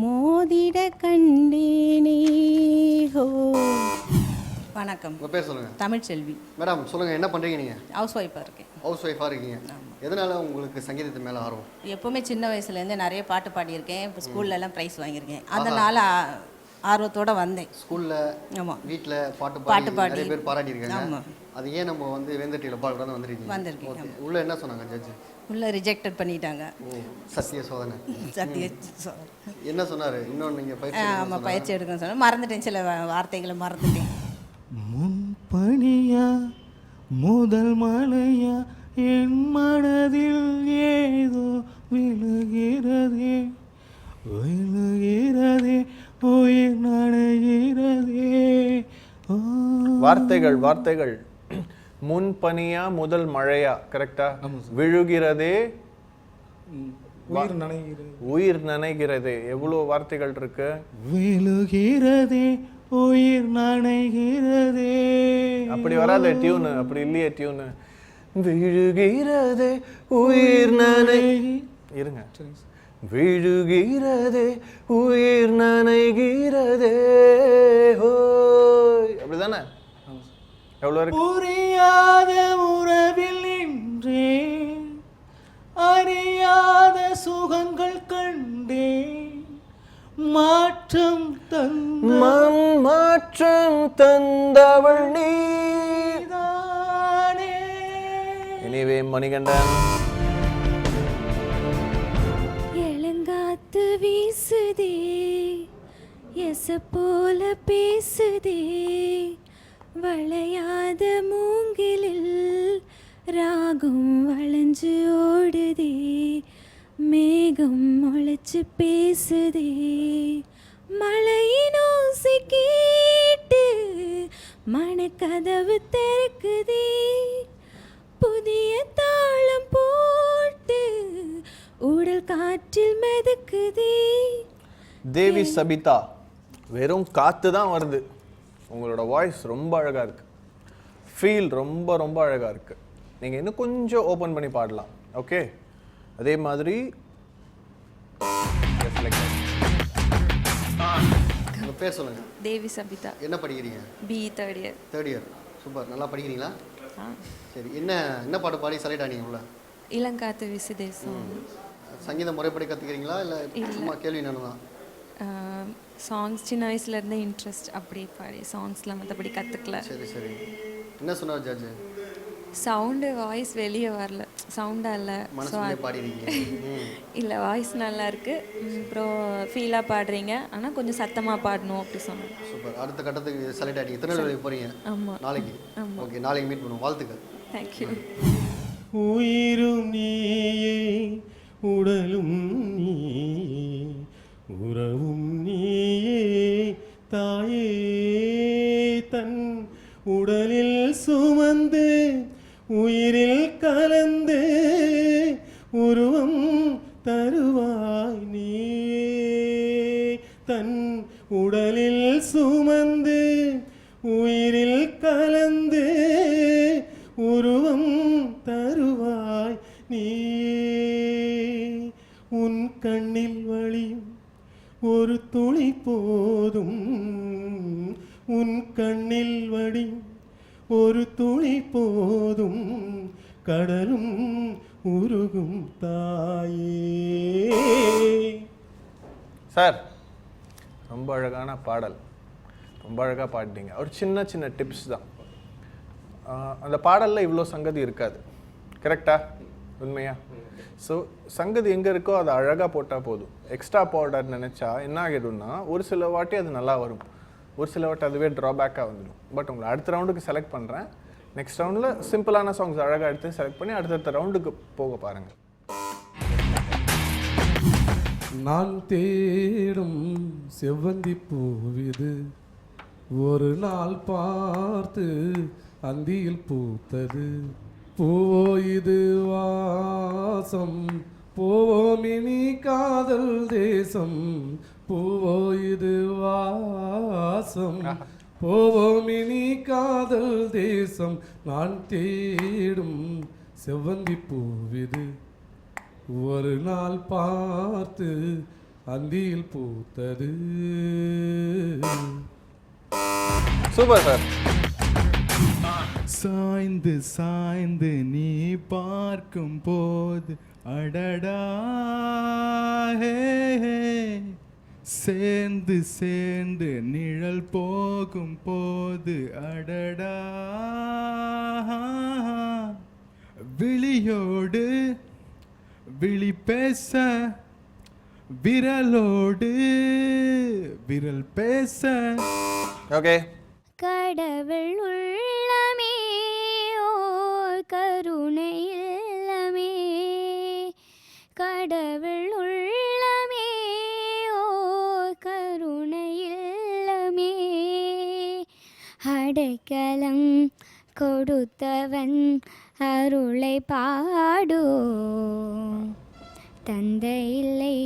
மோதிட கண்டேனே. ஹோ. வணக்கம். உங்கள் பேர் சொல்லுங்கள். தமிழ்ச்செல்வி. மேடம் சொல்லுங்கள், என்ன பண்ணுறீங்க நீங்கள்? ஹவுஸ் ஒய்ஃபாக இருக்கேன். ஹவுஸ் ஒய்ஃபாக இருக்கீங்க. எதனால் உங்களுக்கு சங்கீதத்து மேலே ஆர்வம்? எப்போவுமே சின்ன வயசுலேருந்து நிறைய பாட்டு பாடியிருக்கேன். இப்போ ஸ்கூல்லலாம் ப்ரைஸ் வாங்கியிருக்கேன். அதனால் ஆர்வத்தோடு வந்தேன். ஸ்கூலில், ஆமாம், வீட்டில் பாட்டு பாடி நிறைய பேர் பாராட்டியிருக்காங்க. ஆமாம், அது ஏன் நம்ம வந்து வேந்தட்டியில் பாடுறதா வந்திருக்கேன். ஓகே, உள்ளே என்ன சொன்னாங்க ஜட்ஜு? உள்ளே ரிஜெக்டட் பண்ணிட்டாங்க. சத்திய சோதனை. சத்திய சோதனை. என்ன சொன்னார்? இன்னொன்று நீங்கள் பயிற்சி? ஆமாம், பயிற்சி எடுக்கணும்னு சொன்னேன். மறந்துட்டேன், சில வார்த்தைகளை மறந்துட்டேன். முன்பனியா முதல் மலையா என் மனதில் ஏதோ விழுகிறதே விழுகிறதே உயிர் நனைகிறதே. வார்த்தைகள் வார்த்தைகள். முன் பனியா முதல் மழையா? கரெக்டா? விழுகிறதே உயிர் நனைகிறது. எவ்வளோ வார்த்தைகள் இருக்கு? விழுகிறதே உயிர் நனைகிறதே. அப்படி வராது டியூனு, அப்படி இல்லையே டியூனு. விழுகிறதே உயிர் நனை, இருங்க, விழுகிறதே உயிர் நனைகிறதே. எவ்வளோ இருக்கு? புரியாத உறவில் நின்றேன், அறியாத சுகங்கள் கண்டேன், மாற்றம் மாற்றம் தந்தவள் நீதானே. எனிவே மணிகண்டன், இளங்காத்து வீசுதே, எச போல பேசுதே, வளையாத மூங்கிலில் ராகம் வளைஞ்சு ஓடுதே, மேகம் முளைச்சு பேசுதே, மழையின் ஓசை கேட்டு மனக்கதவு திறக்குதே, புதிய தாளம் போட்டு உடல் காற்றில் மிதக்குதே. தேவி சபிதா, வெறும் காற்று தான் வருது. உங்களோட வாய்ஸ் ரொம்ப அழகாக இருக்கு, ஃபீல் ரொம்ப ரொம்ப அழகாக இருக்கு. நீங்கள் இன்னும் கொஞ்சம் ஓப்பன் பண்ணி பாடலாம். ஓகே, அதே மாதிரி உங்கள் பேர் சொல்லுங்கள். தேவி சபிதா. என்ன படிக்கிறீங்க? BE third year. Third year. Super. நல்லா படிக்கிறீங்களா? சரி, என்ன பாட்டு பாடி செலக்ட் ஆனீங்க உள்ள? இளங்காத்து வீசுதே சாங். சங்கீதம் முறைப்படி கற்றுக்கிறீங்களா இல்லை சும்மா கேள்வி நானும்? சாங்ஸ் சின்ன வயசுலேருந்தே இன்ட்ரெஸ்ட், அப்படி பாடி சாங்ஸ்லாம் மற்றபடி கற்றுக்கல. சரி சரி. என்ன சொன்னார் ஜட்ஜு? சவுண்டு வாய்ஸ் வெளியே வரல, சவுண்டாக இல்லை. இல்லை, வாய்ஸ் நல்லா இருக்கு, அப்புறம் ஃபீலாக பாடுறீங்க, ஆனால் கொஞ்சம் சத்தமாக பாடணும் அப்படி சொன்னேன். சூப்பர். அடுத்த கட்டத்துக்கு செலக்ட் ஆகிட்டீங்க. திருநெல்வேலி போகிறீங்க. ஆமாம், நாளைக்கு. ஓகே, நாளைக்கு மீட் பண்ணுவோம். வாழ்த்துக்கள். தேங்க்யூ. உயிரும் நீயே, உடலும் நீயே, உறவும் நீயே, தாயே தன் உடலில் சுமந்து உயிரில் கலந்து உருவம் தருவாய் நீயே, தன் உடலில் சுமந்து உயிரில் கலந்து உருவம் தருவாய் நீயே, உன் கண்ணில் வழியும் ஒரு துளி போதும், உன் கண்ணில் வடியும் ஒரு துளி போதும், கடலும் உருகும் தாயே. சார், ரொம்ப அழகான பாடல், ரொம்ப அழகாக பாடிட்டீங்க. ஒரு சின்ன சின்ன டிப்ஸ் தான். அந்த பாடலில் இவ்வளோ சங்கதி இருக்காது, கரெக்டா? உண்மையா? ஸோ சங்கதி எங்கே இருக்கோ அதை அழகாக போட்டால் போதும். எக்ஸ்ட்ரா பவுடர் நினச்சா என்ன ஆகிடும்னா, ஒரு சில வாட்டி அது நல்லா வரும், ஒரு சில வாட்டி அதுவே ட்ராபேக்காக வந்துடும். பட் உங்களை அடுத்த ரவுண்டுக்கு செலக்ட் பண்ணுறேன். நெக்ஸ்ட் ரவுண்டில் சிம்பிளான சாங்ஸ் அழகாக எடுத்து செலக்ட் பண்ணி அடுத்தடுத்த ரவுண்டுக்கு போக பாருங்கள். நான் தேடும் செவ்வந்தி பூவிது, ஒரு நாள் பார்த்து அந்தியில் பூத்தது, பூவோ இது வாசம், போவோமினி காதல் தேசம், பூவோ இது வாசம், போவோமினி காதல் தேசம், நான் தேடும் செவ்வந்தி பூவிது, ஒரு நாள் பார்த்து அந்தியில் பூத்தது. Super sir. சாய்ந்து சாய்ந்து நீ பார்க்கும் போது அடடா, சேர்ந்து சேர்ந்து நிழல் போகும் போது அடடா, விழியோடு விழி பேச, விரலோடு விரல் பேச. ஓகே. கடவுள் உள்ளமே ஓர் கருணை இல்லமே, கடவுள் உள்ளமே ஓர் கருணை இல்லமே, அடைக்கலம் கொடுத்தவன் அருளை பாடோ, தந்தை இல்லை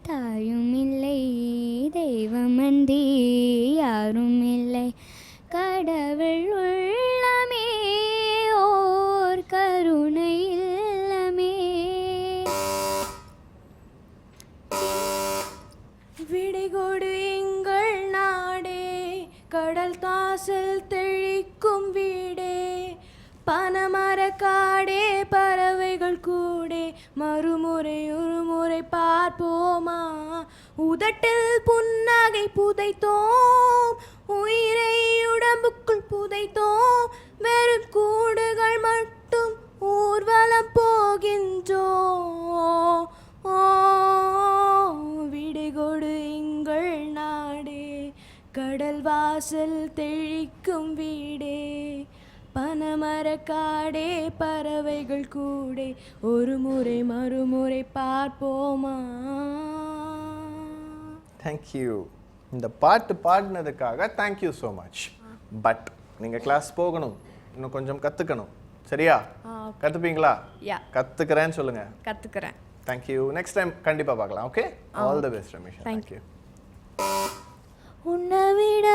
தாயும் இல்லை தெய்வமன்றி யாரும் இல்லை, கடவுள் உள்ளமே ஓர் கருணை இல்லமே. விடைகொடு எங்கள் நாடே, கடல் காசல் தெளிக்கும் வீடே பனமரக்காடே பறவைகள் கூடே மறுமுறை ஒருமுறை பார்ப்போமா உதட்டில் புன்னகை புதைத்தோம் உயிரை உடம்புக்குள் புதைத்தோம் வெறும் கூடுகள் மட்டும் ஊர்வலம் போகின்றோம் விடைகொடு எங்கள் நாடே கடல் வாசல் தெளிக்கும் வீடே பனமரக்காடே பறவைகள் கூடே ஒரு முறை மறுமுறை பார்ப்போமா. தேங்க்யூ. இந்த பாட்டு பாடினதுக்காக தேங்க்யூ ஸோ மச். பட் நீங்கள் கிளாஸ் போகணும், இன்னும் கொஞ்சம் கற்றுக்கணும். சரியா? கற்றுப்பீங்களா? கற்றுக்கிறேன்னு சொல்லுங்கள். கற்றுக்கிறேன். தேங்க்யூ. நெக்ஸ்ட் டைம் கண்டிப்பாக பார்க்கலாம். Okay, all the best Ramesh. Thank you. உன்னை விட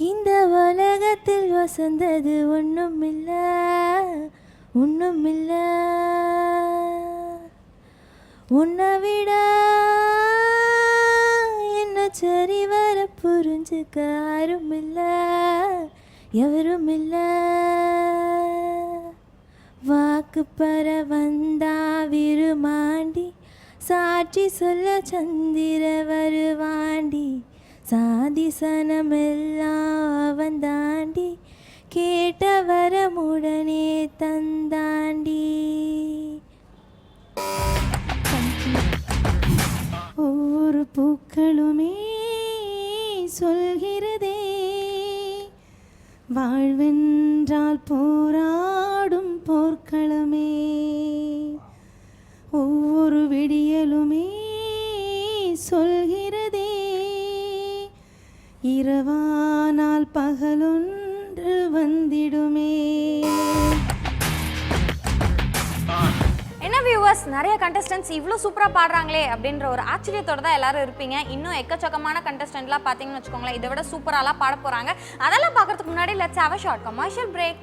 இந்த உலகத்தில் வசந்தது ஒன்றுமில்ல ஒன்றுமில்ல உன்னை விட என்ன சரி வர புரிஞ்சுக்க யாருமில்ல எவருமில்ல வாக்கு பெற வந்தா விருமாண்டி சாட்சி சொல்ல சந்திர வருவாண்டி சாதி சனமெல்லாம் அவன் தாண்டி கேட்ட வரமுடனே தந்தாண்டி. ஒவ்வொரு பூக்களுமே சொல்கிறதே வாழ்வென்றால் போராடும் போர்க்களமே ஒவ்வொரு விடியலுமே சொல்கிறதே இரவானால் பகலொன்று வந்திடுமே. என்ன வியூவர்ஸ், நிறைய கண்டஸ்டன்ட்ஸ் இவ்வளோ சூப்பராக பாடுறாங்களே அப்படின்ற ஒரு ஆச்சரியத்தோட தான் எல்லாரும் இருப்பீங்க. இன்னும் எக்கச்சக்கமான கண்டஸ்டன்ட்லாம் பார்த்தீங்கன்னு வச்சுக்கோங்களேன், இதை விட சூப்பராலாம் பாட போகிறாங்க. அதெல்லாம் பார்க்கறதுக்கு முன்னாடி let's have a short commercial break.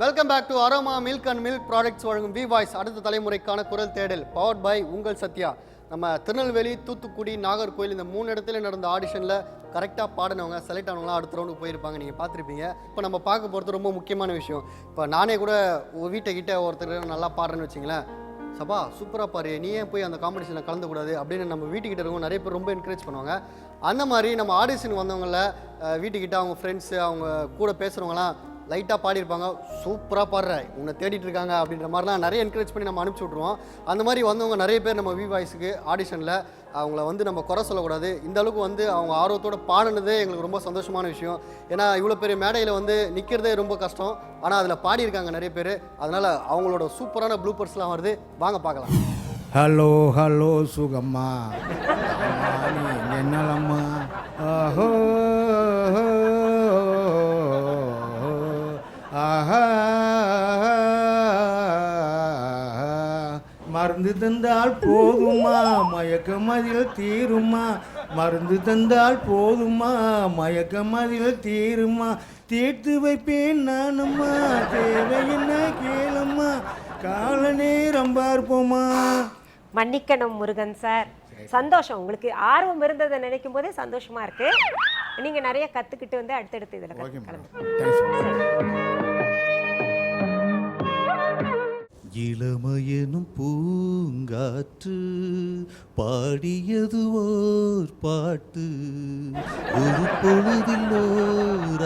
Welcome back to Aroma milk and milk products வழங்கும் வி வாய்ஸ் அடுத்த தலைமுறைக்கான குரல் தேடல் பவர்ட் பை உங்கள் சத்யா. நம்ம திருநெல்வேலி, தூத்துக்குடி, நாகர்கோவில் இந்த 3 இடத்துல நடந்த ஆடிஷனில் கரெக்டாக பாடினவங்க செலக்ட் ஆனவங்களாம் அடுத்த ரவுண்டுக்கு போயிருப்பாங்க. நீங்கள் பார்த்துருப்பீங்க. இப்போ நம்ம பார்க்க போகிறது ரொம்ப முக்கியமான விஷயம். இப்போ நானே கூட வீட்டை ஒருத்தர் நல்லா பாடுறேன்னு வச்சிங்களேன், சபா சூப்பராக பாரு, நீ ஏன் போய் அந்த காம்படிஷனில் கலந்துக்கூடாது அப்படின்னு நம்ம வீட்டுக்கிட்ட இருக்கவங்க நிறைய பேர் ரொம்ப என்கரேஜ் பண்ணுவாங்க. அந்த மாதிரி நம்ம ஆடிஷன் வந்தவங்கள வீட்டுக்கிட்ட அவங்க ஃப்ரெண்ட்ஸு அவங்க கூட பேசுகிறவங்களாம் லைட்டாக பாடியிருப்பாங்க, சூப்பராக பாடுற, உன்னை தேடிட்டு இருக்காங்க அப்படின்ற மாதிரிலாம் நிறைய என்கரேஜ் பண்ணி நம்ம அனுப்பிச்சி விட்ருவோம். அந்த மாதிரி வந்தவங்க நிறைய பேர் நம்ம வி வாய்ஸுக்கு ஆடிஷனில் அவங்கள நம்ம குறை சொல்லக்கூடாது. இந்த அளவுக்கு அவங்க ஆர்வத்தோடு பாடினதே எங்களுக்கு ரொம்ப சந்தோஷமான விஷயம். ஏன்னா இவ்வளோ பெரிய மேடையில் நிற்கிறதே ரொம்ப கஷ்டம், ஆனால் அதில் பாடியிருக்காங்க நிறைய பேர். அதனால் அவங்களோட சூப்பரான ப்ளூபர்ஸ்லாம் வருது, வாங்க பார்க்கலாம். ஹலோ ஹலோ சுகம்மா என்னலம்மா ஆஹோ ஆஹா மருந்து தந்தால் போதுமா மயக்கம் அதில் தீருமா மருந்து தந்தால் போதுமா மயக்கம் அதில் தீருமா தீர்த்து வைப்பேன் நானம்மா தேவை என்ன கேளம்மா கால நேரம் பார்ப்போமா. மன்னிக்கணும் முருகன் சார், சந்தோஷம். உங்களுக்கு ஆர்வம் இருந்ததை நினைக்கும் போதே சந்தோஷமா இருக்கு. நீங்க நிறைய கத்துக்கிட்டு அடுத்தடுத்து இதுல இளமையெனும் பூங்காற்று பாடியது ஓர் பாட்டு ஒரு பொழுதில்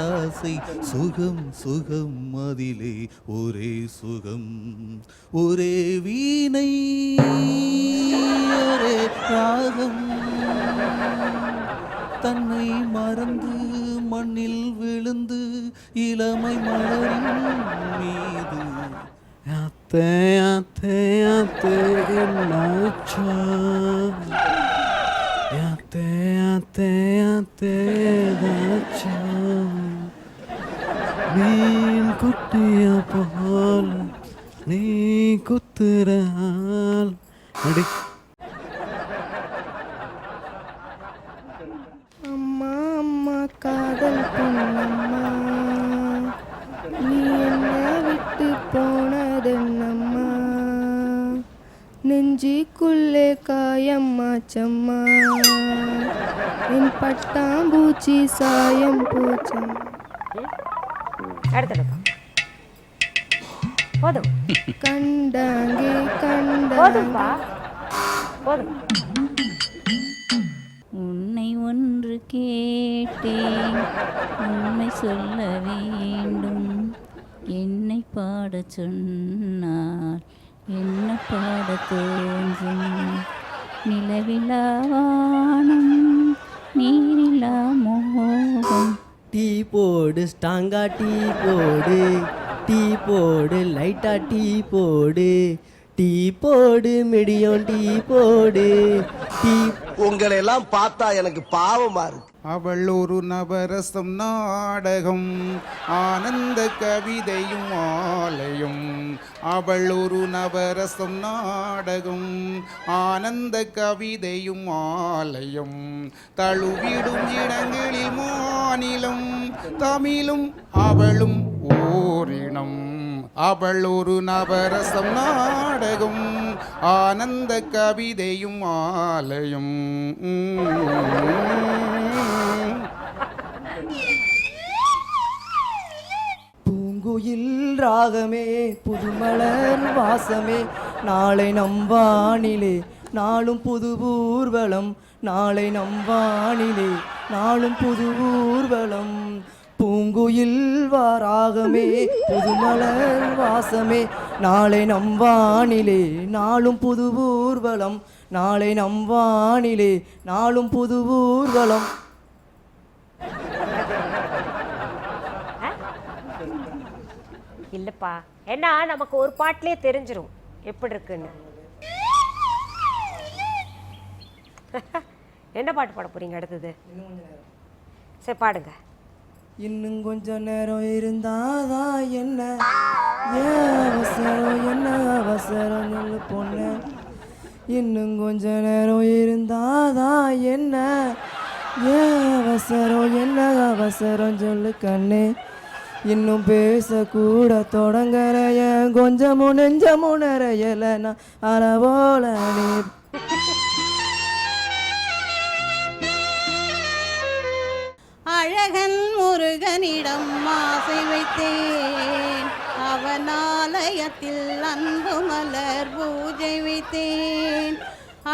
ஆசை சுகம் சுகம் அதிலே ஒரே சுகம் ஒரே வீணை ஒரே ராகம் தன்னை மறந்து மண்ணில் விழுந்து இளமை மலரின் மீது அத்தே அத்தே அத்தே என்னாச்சா அத்தே அத்தே அத்தே தாச்சா மீன் குட்டியா பால் நீ குத்துறால் அடி. அம்மா அம்மா காதல் மாச்சம்மா என் பட்டாம்பூச்சி சாயம் பூச்சம். அடுத்தடுப்பா போதும் கண்டாங்கே போதும்பா கண்டாங்கே போதும். உன்னை ஒன்று கேட்டேன் உண்மை சொல்ல வேண்டும் என்னை பாடச் சொன்னால் என்ன பாடத் தோன்றும் நிலவிலா வானம் நீரிலா மோகம். டீ போடு ஸ்ட்ராங்கா டீ போடு, டீ போடு லைட்டா டீ போடு, டீ போடு மீடியம் டீ போடு டீ. உங்களை எல்லாம் பார்த்தா எனக்கு பாவமா இருக்கு. அவள் ஒரு நவரசம் நாடகம் ஆனந்த கவிதையும் ஆலயம். அவள் ஒரு நவரசம் நாடகம் ஆனந்த கவிதையும் ஆலயம். தழுவிடும் இடங்களில் மாநிலம் தமிழும் அவளும் ஓரினம். அவள் ஒரு நவரசம் நாடகம் ஆனந்த கவிதையும் ஆலயம். பூங்குயில் ராகமே புதுமலர் வாசமே நாளை நம்பானிலே நாளும் புது ஊர்வலம். நாளை நம்பானிலே நாளும் புது ஊர்வலம். பூங்குயில் வாராகமே புதுமலர் வாசமே நாளை நம்பானிலே நாளும் புது ஊர்வலம். நாளை நம்பானிலே நாளும் புது ஊர்வலம். இல்லப்பா ஏன்னா நமக்கு ஒரு பாட்டிலே தெரிஞ்சிரும் எப்படி இருக்குன்னு. என்ன பாட்டு பாட போறீங்க அடுத்தது? சரி பாடுங்க. இன்னும் கொஞ்ச நேரம் இருந்தாதான் என்ன ஏன் அவசரம் என்ன அவசரம் சொல்லு பொண்ணு. இன்னும் கொஞ்ச நேரம் இருந்தாதான் என்ன ஏன் அவசரம் என்ன அவசரம் சொல்லு கண்ணே. இன்னும் பேசக்கூட தொடங்குறைய கொஞ்சமும் நெஞ்சமும் நிறையல நான் அளவோல நீ. அழகன் முருகனிடம் ஆசை வைத்தேன் அவன் ஆலயத்தில் அன்பு மலர் பூஜை வைத்தேன்.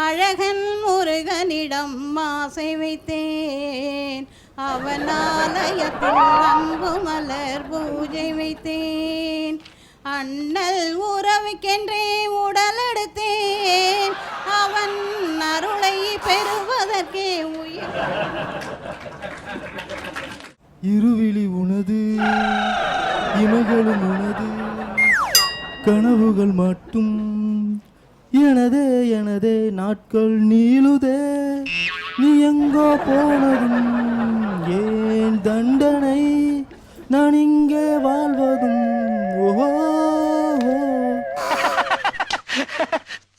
அழகன் முருகனிடம் ஆசை வைத்தேன் அவன் ஆலயத்தில் அன்பு மலர் பூஜை வைத்தேன். அண்ணல் உறவுக்கென்றே உடல் எடுத்தேன் அவன் அருளை பெறுவதற்கே உயிர். இருவிழி உனது இமைகளும் உனது கனவுகள் மட்டும் எனதே எனதே நாட்கள் நீளுதே. நீ எங்கோ போனதும் ஏன் தண்டனை நான் இங்கே வாழ்வதும். ஓஹோ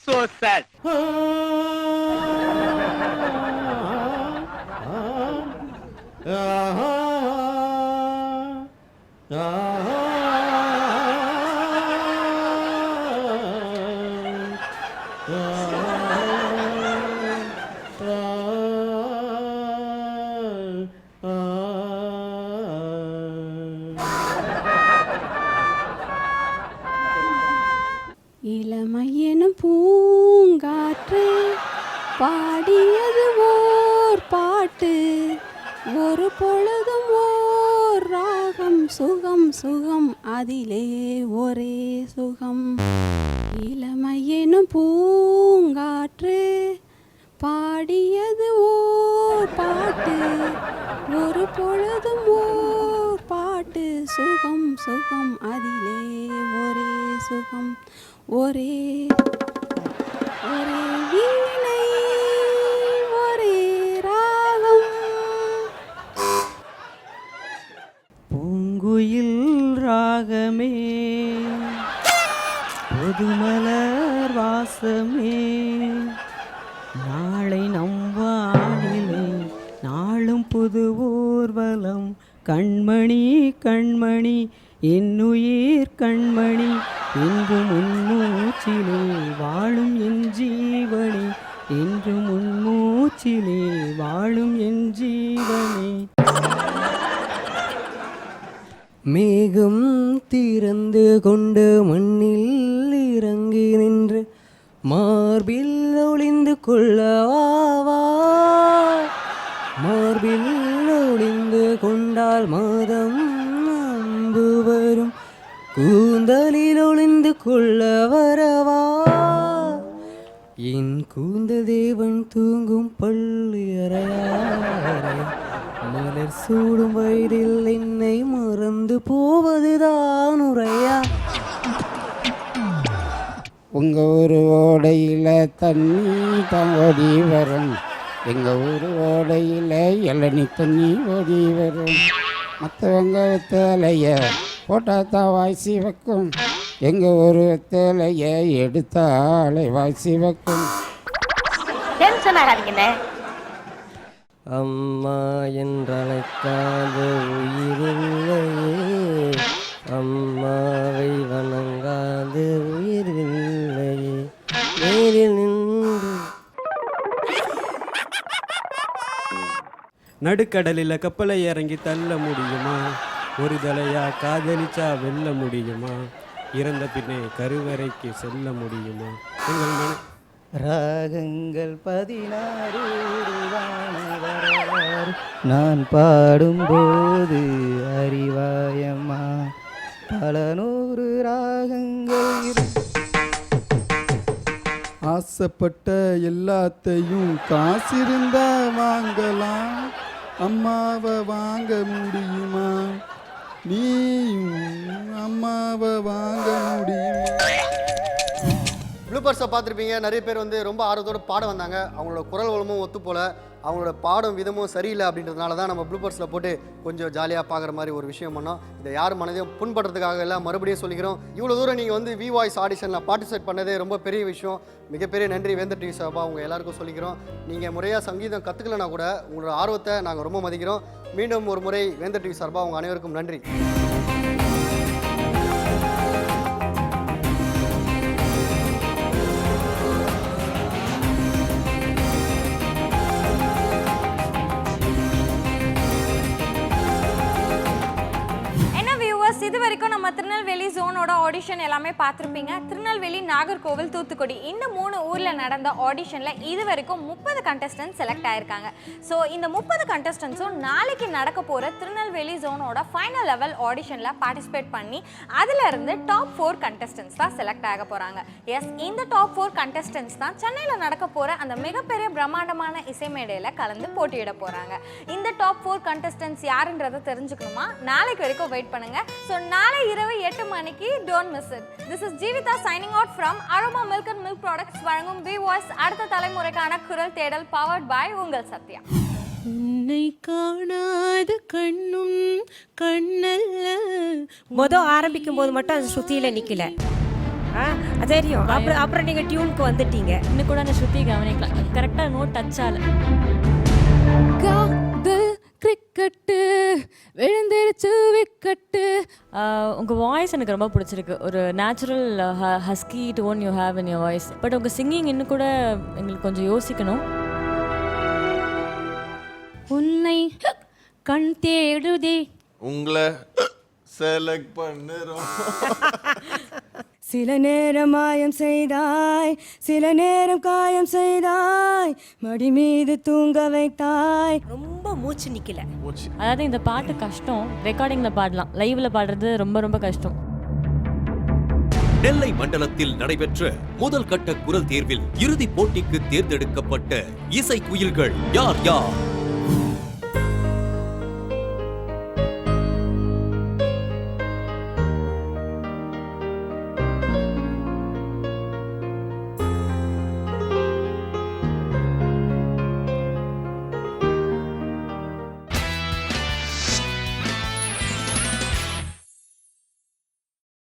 So sad. இளமையெனும் பூங்காற்று பாடியது ஓர் பாட்டு ஒரு பொழுதும் ஓர் ராகம் சுகம் சுகம் அதிலே ஒரே சுகம். இளமையெனும் பூங்காற்று பாடியது ஓர் பாட்டு ஒரு பொழுதும் ஓர் பாட்டு சுகம் சுகம் அதிலே ஒரே சுகம். ஒரே ஒரே வீணை ஒரே ராகம். பூங்குயில் ராகமே புதுமலர் வாசமே நாளை நம்பானிலே நாளும் புது ஊர்வலம். கண்மணி கண்மணி என்னுயிர் கண்மணி இன்று முன்னூச்சிலே வாழும் என் ஜீவனி என்று முன் மூச்சிலே வாழும் என் ஜீவனே. மேகம் திறந்து கொண்டு மண்ணில் இறங்கி நின்று மார்பில் ஒளிந்து கொள்ளவா. மார்பில் ஒளிந்து கொண்டால் மாதம் அம்பு வரும். கூந்தலில் ஒளிந்து கொள்ள வரவா. என் கூந்தல் தேவன் தூங்கும் பள்ளி அறையாரை. மலர் சூடும் வயதில் என்னை மறந்து போவதுதான் உரையா. உங்க ஒரு ஓடையில் தண்ணி தான் ஓடி வரும். எங்க ஒரு ஓடையில் இளநீ தண்ணி ஓடி வரும். மற்றவங்க வெத்தலைய போட்டால் தான் வாய்ச்சி வைக்கும். எங்க ஒரு வெத்தலைய எடுத்தாலே வாய்ச்சி வைக்கும். டென்ஷன் ஆகாதீங்கண்ணே. அம்மா என்றழைக்காத உயிரில்லையே. அம்மாவை வணங்காத உயிரில்லையே. நேரில் நின்று நடுக்கடலில் கப்பலை இறங்கி தள்ள முடியுமா? ஒரு தலையா காதலிச்சா வெல்ல முடியுமா? இறந்த பின்னே கருவறைக்கு செல்ல முடியுமா? எங்கள் மன ராகங்கள் 16 நான் பாடும்போது அறிவாயம்மா. பல 100 ராகங்கள். ஆசைப்பட்ட எல்லாத்தையும் காசிருந்தா வாங்கலாம். அம்மாவை வாங்க முடியுமா? நீயும் அம்மாவை வாங்க முடியுமா? ப்ளூபர்ஸை பார்த்துருப்பீங்க. நிறைய பேர் வந்து ரொம்ப ஆர்வத்தோடு பாட வந்தாங்க. அவங்களோட குரல் வளமும் ஒத்து போல, அவங்களோட பாடும் விதமும் சரியில்லை அப்படின்றதுனால தான் நம்ம ப்ளூபர்ஸில் போட்டு கொஞ்சம் ஜாலியாக பார்க்குற மாதிரி ஒரு விஷயம் பண்ணோம். இதை யார் மனதையும் புண்படுறதுக்காக எல்லாம் மறுபடியும் சொல்லிக்கிறோம். இவ்வளோ தூரம் நீங்கள் வந்து வி வாய்ஸ் ஆடிஷனில் பார்ட்டிசிபேட் பண்ணதே ரொம்ப பெரிய விஷயம். மிகப்பெரிய நன்றி வேந்தர் டிவி சார்பாக அவங்க எல்லாருக்கும் சொல்லிக்கிறோம். நீங்கள் முறையாக சங்கீதம் கற்றுக்கலனா கூட உங்களோட ஆர்வத்தை நாங்கள் ரொம்ப மதிக்கிறோம். மீண்டும் ஒரு முறை வேந்தர் டிவி சார்பாக அவங்க அனைவருக்கும் நன்றி. இது வரைக்கும் நம்ம திருநெல்வேலி ஜோனோட ஆடிஷன் எல்லாமே பார்த்துருப்பீங்க. திருநெல்வேலி, நாகர்கோவில், தூத்துக்குடி இந்த 3 ஊரில் நடந்த ஆடிஷனில் இது வரைக்கும் 30 கண்டஸ்டன்ட் செலக்ட் ஆயிருக்காங்க. ஸோ இந்த 30 கண்டஸ்டன்ஸும் நாளைக்கு நடக்க போகிற திருநெல்வேலி ஜோனோட ஃபைனல் லெவல் ஆடிஷனில் பார்ட்டிசிபேட் பண்ணி அதிலிருந்து டாப் 4 கண்டஸ்டன்ஸ் தான் செலக்ட் ஆக போகிறாங்க. எஸ், இந்த டாப் 4 கண்டஸ்டன்ஸ் தான் சென்னையில் நடக்க போகிற அந்த மிகப்பெரிய பிரம்மாண்டமான இசை மேடையில் கலந்து போட்டியிட போகிறாங்க. இந்த டாப் 4 கண்டஸ்டன்ஸ் யாருன்றதை தெரிஞ்சுக்கணுமா? நாளைக்கு வரைக்கும் வெயிட் பண்ணுங்க. ஸோ நாளை இரவு 8 மணிக்கு don't miss it. This is Jeevitha signing out from aroma milk and milk products வழங்கும் வி வாய்ஸ் அடுத்த தலைமுறைக்கான குரல் தேடல் பவர்ட் பை உங்கள் சத்யா. உன்னை காணாத கண்ணும் கண்ணல்ல. ஆரம்பிக்கும் போது மட்டும் அது ஸ்ருதியில நிக்கல. தெரியும். அப்புறம் நீங்க டியூனுக்கு வந்துட்டீங்க. இன்னும் கூட அந்த ஸ்ருதி கவனிக்கலாம். கரெக்டாக நோட் டச் ஆகல. கிரிக்கெட்டு விழுந்துருச்சு விக்கெட்டு. உங்கள் வாய்ஸ் எனக்கு ரொம்ப பிடிச்சிருக்கு. ஒரு natural husky tone you have in your voice. But உங்கள் சிங்கிங் இன்னும் கூட எங்களுக்கு கொஞ்சம் யோசிக்கணும். உன்னை கண் தேடுதே. உங்களை செலக்ட் பண்ணுறோம். சில நேரம் மாயம் செய்தாய், சில நேரம் காயம் செய்தாய், மடி மீது தூங்க வைத்தாய். ரொம்ப மூச்சு நிக்கல. அதாவது இந்த பாட்டு கஷ்டம். ரெக்கார்டிங்கில் பாடலாம், லைவ்ல பாடுறது ரொம்ப ரொம்ப கஷ்டம். நெல்லை மண்டலத்தில் நடைபெற்ற முதல் கட்ட குரல் தேர்வில் இறுதிப் போட்டிக்கு தேர்ந்தெடுக்கப்பட்ட இசை குயில்கள் யார் யார்?